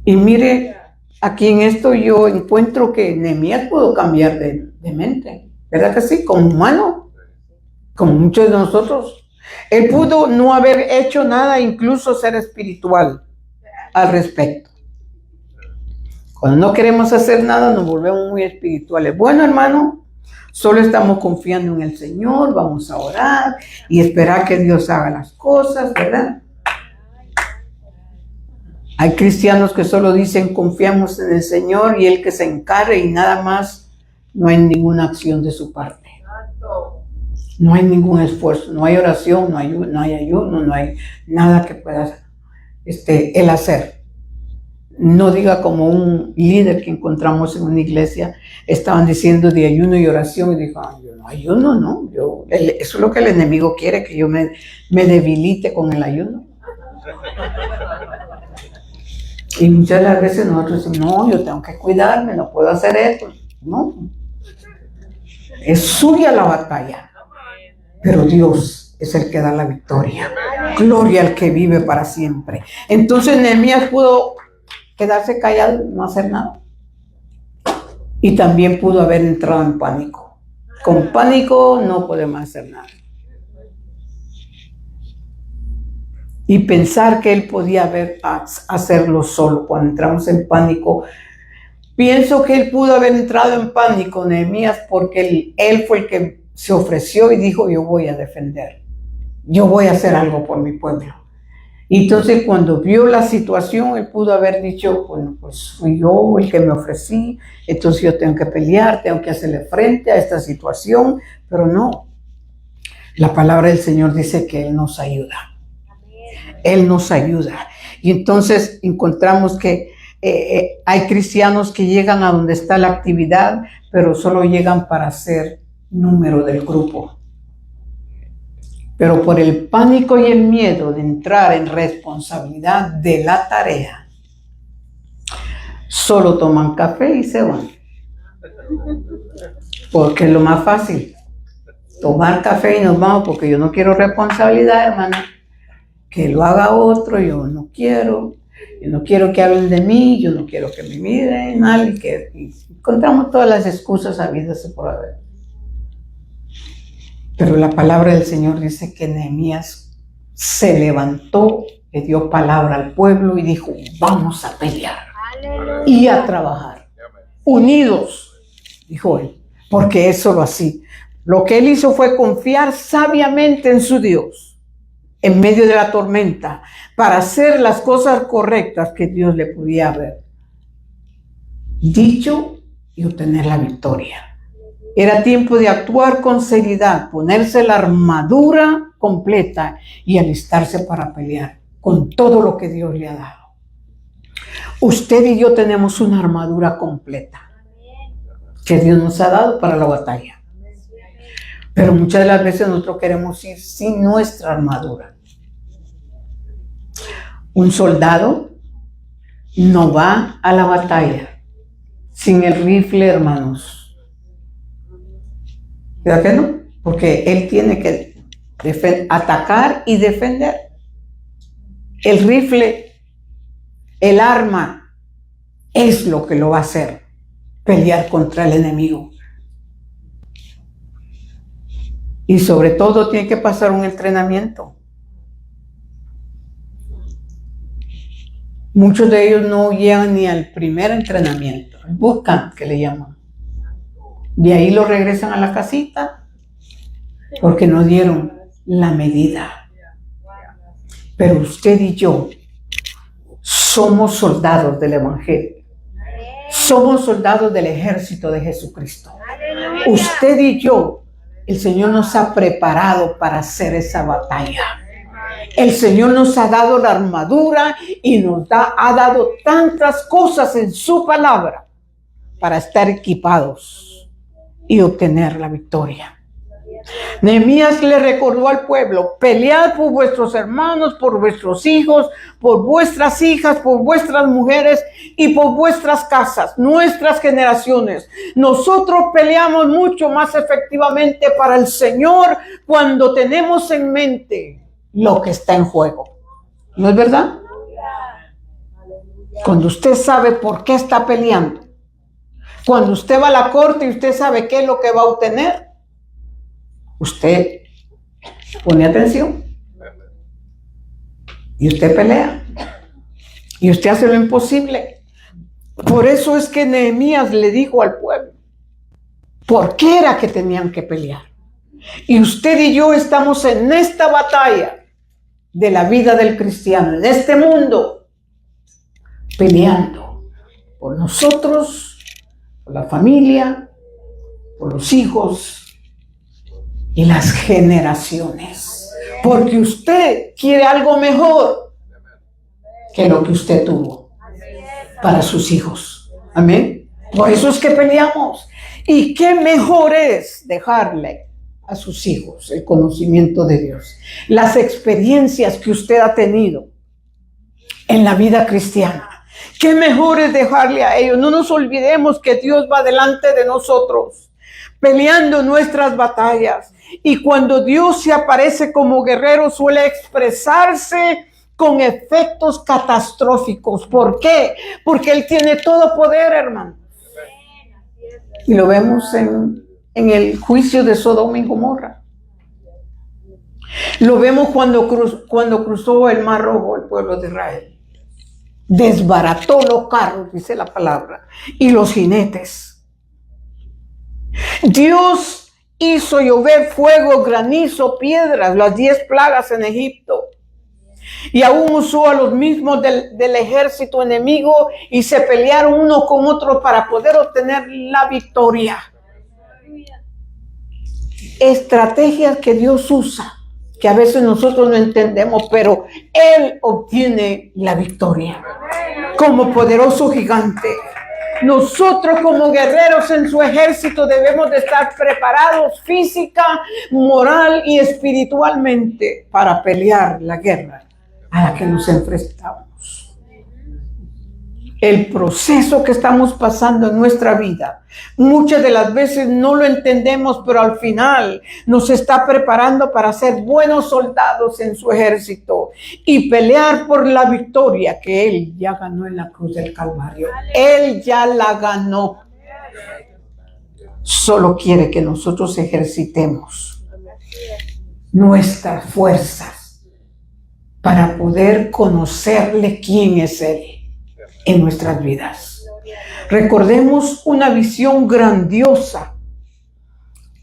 Speaker 3: Y mire, aquí en esto yo encuentro que Nehemías pudo cambiar de mente. ¿Verdad que sí? Como humano, como muchos de nosotros. Él pudo no haber hecho nada, incluso ser espiritual al respecto. Cuando no queremos hacer nada, nos volvemos muy espirituales. Bueno, hermano, solo estamos confiando en el Señor, vamos a orar y esperar que Dios haga las cosas, ¿verdad? Hay cristianos que solo dicen confiamos en el Señor y Él que se encargue y nada más, no hay ninguna acción de su parte. No hay ningún esfuerzo, no hay oración, no hay ayuno, no hay nada que pueda Él hacer. No diga como un líder que encontramos en una iglesia, estaban diciendo de ayuno y oración, y dijo, yo no ayuno, no, eso es lo que el enemigo quiere, que yo me debilite con el ayuno. Y muchas de las veces nosotros decimos, no, yo tengo que cuidarme, no puedo hacer esto. No, es suya la batalla, pero Dios es el que da la victoria. Gloria al que vive para siempre. Entonces Nehemías pudo quedarse callado y no hacer nada. Y también pudo haber entrado en pánico. Con pánico no podemos hacer nada. Y pensar que él podía hacerlo solo. Cuando entramos en pánico, pienso que él pudo haber entrado en pánico, Nehemías, porque él fue el que se ofreció y dijo, yo voy a defender. Yo voy a hacer algo por mi pueblo. Y entonces cuando vio la situación, él pudo haber dicho, bueno, pues fui yo el que me ofrecí, entonces yo tengo que pelear, tengo que hacerle frente a esta situación, pero no. La palabra del Señor dice que Él nos ayuda. Él nos ayuda. Y entonces encontramos que hay cristianos que llegan a donde está la actividad, pero solo llegan para ser número del grupo. Pero por el pánico y el miedo de entrar en responsabilidad de la tarea, solo toman café y se van. Porque es lo más fácil. Tomar café y nos vamos porque yo no quiero responsabilidad, hermano. Que lo haga otro, yo no quiero que hablen de mí, yo no quiero que me miren mal, y encontramos todas las excusas habidas por haber. Pero la palabra del Señor dice que Nehemías se levantó, le dio palabra al pueblo y dijo, vamos a pelear y a trabajar, unidos, dijo él, porque es solo así. Lo que él hizo fue confiar sabiamente en su Dios, en medio de la tormenta, para hacer las cosas correctas que Dios le podía haber dicho y obtener la victoria. Era tiempo de actuar con seriedad, ponerse la armadura completa y alistarse para pelear con todo lo que Dios le ha dado. Usted y yo tenemos una armadura completa que Dios nos ha dado para la batalla. Pero muchas de las veces nosotros queremos ir sin nuestra armadura. Un soldado no va a la batalla sin el rifle, hermanos. ¿Verdad que no? Porque él tiene que atacar y defender. El rifle, el arma, es lo que lo va a hacer pelear contra el enemigo. Y sobre todo tiene que pasar un entrenamiento. Muchos de ellos no llegan ni al primer entrenamiento, el bootcamp que le llaman. De ahí lo regresan a la casita porque no dieron la medida. Pero usted y yo somos soldados del Evangelio. Somos soldados del ejército de Jesucristo. Usted y yo, el Señor nos ha preparado para hacer esa batalla. El Señor nos ha dado la armadura y ha dado tantas cosas en su palabra para estar equipados y obtener la victoria. Nehemías le recordó al pueblo: pelead por vuestros hermanos, por vuestros hijos, por vuestras hijas, por vuestras mujeres y por vuestras casas, nuestras generaciones. Nosotros peleamos mucho más efectivamente para el Señor cuando tenemos en mente lo que está en juego. ¿No es verdad? Cuando usted sabe por qué está peleando, cuando usted va a la corte y usted sabe qué es lo que va a obtener, usted pone atención y usted pelea y usted hace lo imposible. Por eso es que Nehemías le dijo al pueblo por qué era que tenían que pelear. Y usted y yo estamos en esta batalla de la vida del cristiano, en este mundo, peleando por nosotros, por la familia, por los hijos y las generaciones. Porque usted quiere algo mejor que lo que usted tuvo para sus hijos. Amén. Por eso es que peleamos. Y qué mejor es dejarle a sus hijos el conocimiento de Dios, las experiencias que usted ha tenido en la vida cristiana. Qué mejor es dejarle a ellos. No nos olvidemos que Dios va delante de nosotros, peleando nuestras batallas. Y cuando Dios se aparece como guerrero, suele expresarse con efectos catastróficos. ¿Por qué? Porque Él tiene todo poder, hermano. Y lo vemos en el juicio de Sodoma y Gomorra. Lo vemos cuando cruzó el Mar Rojo el pueblo de Israel. Desbarató los carros, dice la palabra, y los jinetes. Dios hizo llover fuego, granizo, piedras, las 10 plagas en Egipto. Y aún usó a los mismos del ejército enemigo y se pelearon unos con otros para poder obtener la victoria. Estrategias que Dios usa, que a veces nosotros no entendemos, pero Él obtiene la victoria como poderoso gigante. Nosotros como guerreros en su ejército debemos de estar preparados física, moral y espiritualmente para pelear la guerra a la que nos enfrentamos. El proceso que estamos pasando en nuestra vida, muchas de las veces no lo entendemos, pero al final nos está preparando para ser buenos soldados en su ejército y pelear por la victoria que Él ya ganó en la cruz del Calvario. Él ya la ganó. Solo quiere que nosotros ejercitemos nuestras fuerzas para poder conocerle quién es Él en nuestras vidas. Recordemos una visión grandiosa,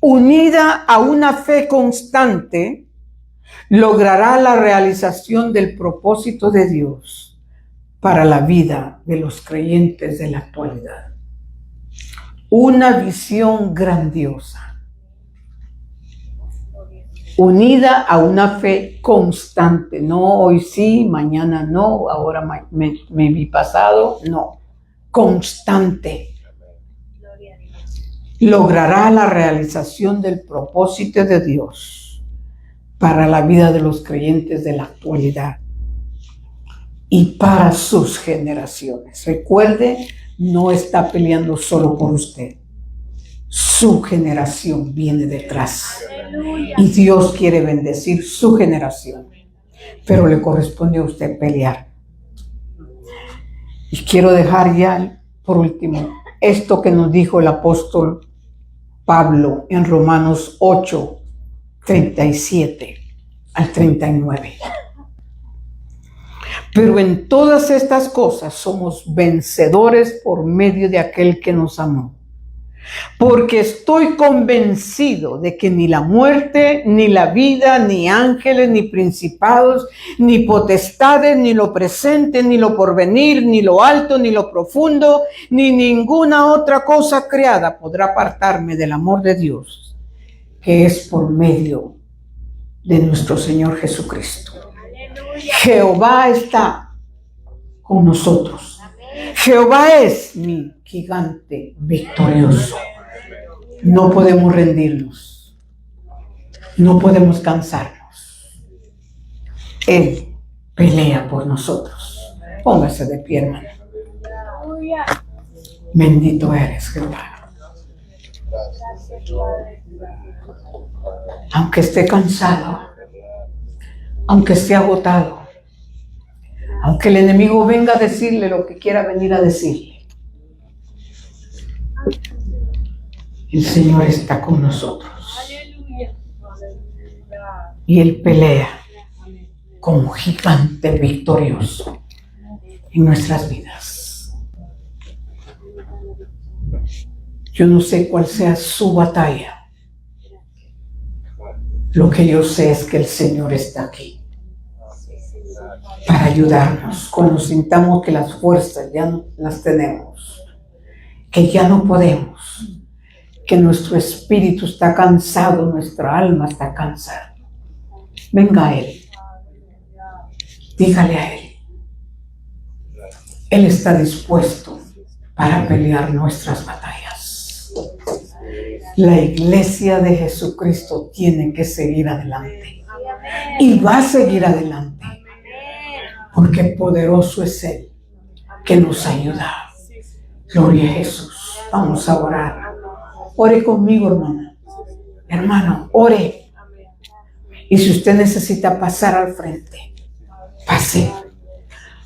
Speaker 3: unida a una fe constante, logrará la realización del propósito de Dios para la vida de los creyentes de la actualidad. Una visión grandiosa. unida a una fe constante, no hoy sí, mañana no, ahora me vi pasado, no, constante. Logrará la realización del propósito de Dios para la vida de los creyentes de la actualidad y para sus generaciones. Recuerde, no está peleando solo por usted. Su generación viene detrás. Y Dios quiere bendecir su generación. Pero le corresponde a usted pelear. Y quiero dejar ya, por último, esto que nos dijo el apóstol Pablo en Romanos 8, 37 al 39. Pero en todas estas cosas somos vencedores por medio de aquel que nos amó. Porque estoy convencido de que ni la muerte, ni la vida, ni ángeles, ni principados, ni potestades, ni lo presente, ni lo porvenir, ni lo alto, ni lo profundo, ni ninguna otra cosa creada podrá apartarme del amor de Dios, que es por medio de nuestro Señor Jesucristo. Jehová está con nosotros. Jehová es mi gigante victorioso. No podemos rendirnos. No podemos cansarnos. Él pelea por nosotros. Póngase de pie, hermano. Bendito eres, Jehová. Aunque esté cansado, aunque esté agotado, aunque el enemigo venga a decirle lo que quiera venir a decirle, el Señor está con nosotros. Y Él pelea como gigante victorioso en nuestras vidas. Yo no sé cuál sea su batalla. Lo que yo sé es que el Señor está aquí para ayudarnos cuando sintamos que las fuerzas ya no las tenemos, que ya no podemos, que nuestro espíritu está cansado, nuestra alma está cansada. Venga a Él, dígale a Él. Él está dispuesto para pelear nuestras batallas. La iglesia de Jesucristo tiene que seguir adelante y va a seguir adelante. Porque poderoso es Él que nos ayuda. Gloria a Jesús. Vamos a orar. Ore conmigo, hermana. Hermano, ore. Y si usted necesita pasar al frente, pase.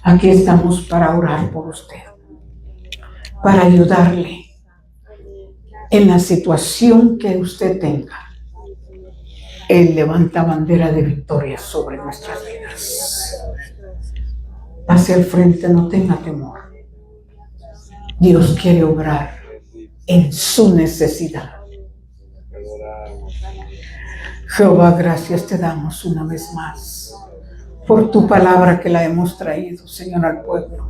Speaker 3: Aquí estamos para orar por usted, para ayudarle en la situación que usted tenga. Él levanta bandera de victoria sobre nuestras vidas. Pase al frente, no tenga temor. Dios quiere obrar en su necesidad. Jehová, gracias te damos una vez más por tu palabra que la hemos traído, Señor, al pueblo.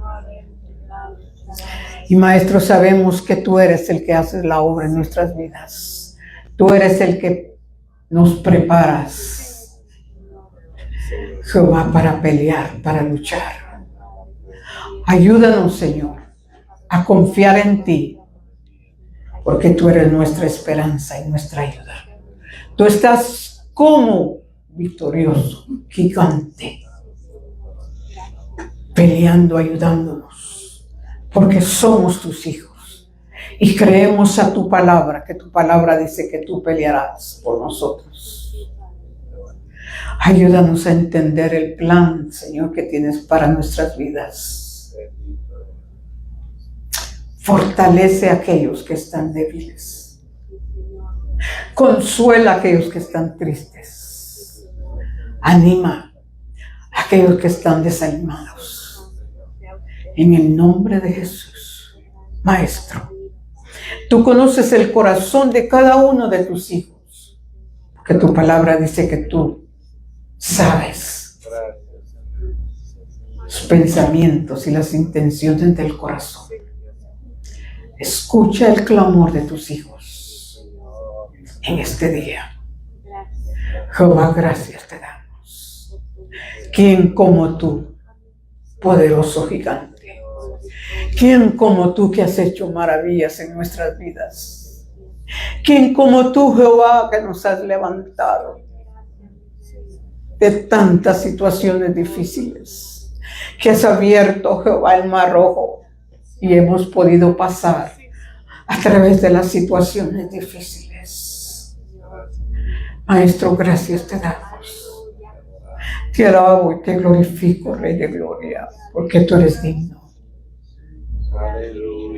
Speaker 3: Y Maestro, sabemos que tú eres el que haces la obra en nuestras vidas. Tú eres el que nos preparas, Jehová, para pelear, para luchar. Ayúdanos, Señor, a confiar en ti, porque tú eres nuestra esperanza y nuestra ayuda. Tú estás como victorioso, gigante, peleando, ayudándonos, porque somos tus hijos y creemos a tu palabra, que tu palabra dice que tú pelearás por nosotros. Ayúdanos a entender el plan, Señor, que tienes para nuestras vidas. Fortalece a aquellos que están débiles. Consuela a aquellos que están tristes. Anima a aquellos que están desanimados. En el nombre de Jesús, Maestro, tú conoces el corazón de cada uno de tus hijos, porque tu palabra dice que tú sabes los pensamientos y las intenciones del corazón. Escucha el clamor de tus hijos en este día. Jehová, gracias te damos. ¿Quién como tú, poderoso gigante? ¿Quién como tú que has hecho maravillas en nuestras vidas? ¿Quién como tú, Jehová, que nos has levantado de tantas situaciones difíciles? Que has abierto, Jehová, el mar rojo y hemos podido pasar a través de las situaciones difíciles. Maestro, gracias te damos. Te alabo y te glorifico, Rey de Gloria, porque tú eres digno.
Speaker 4: Aleluya.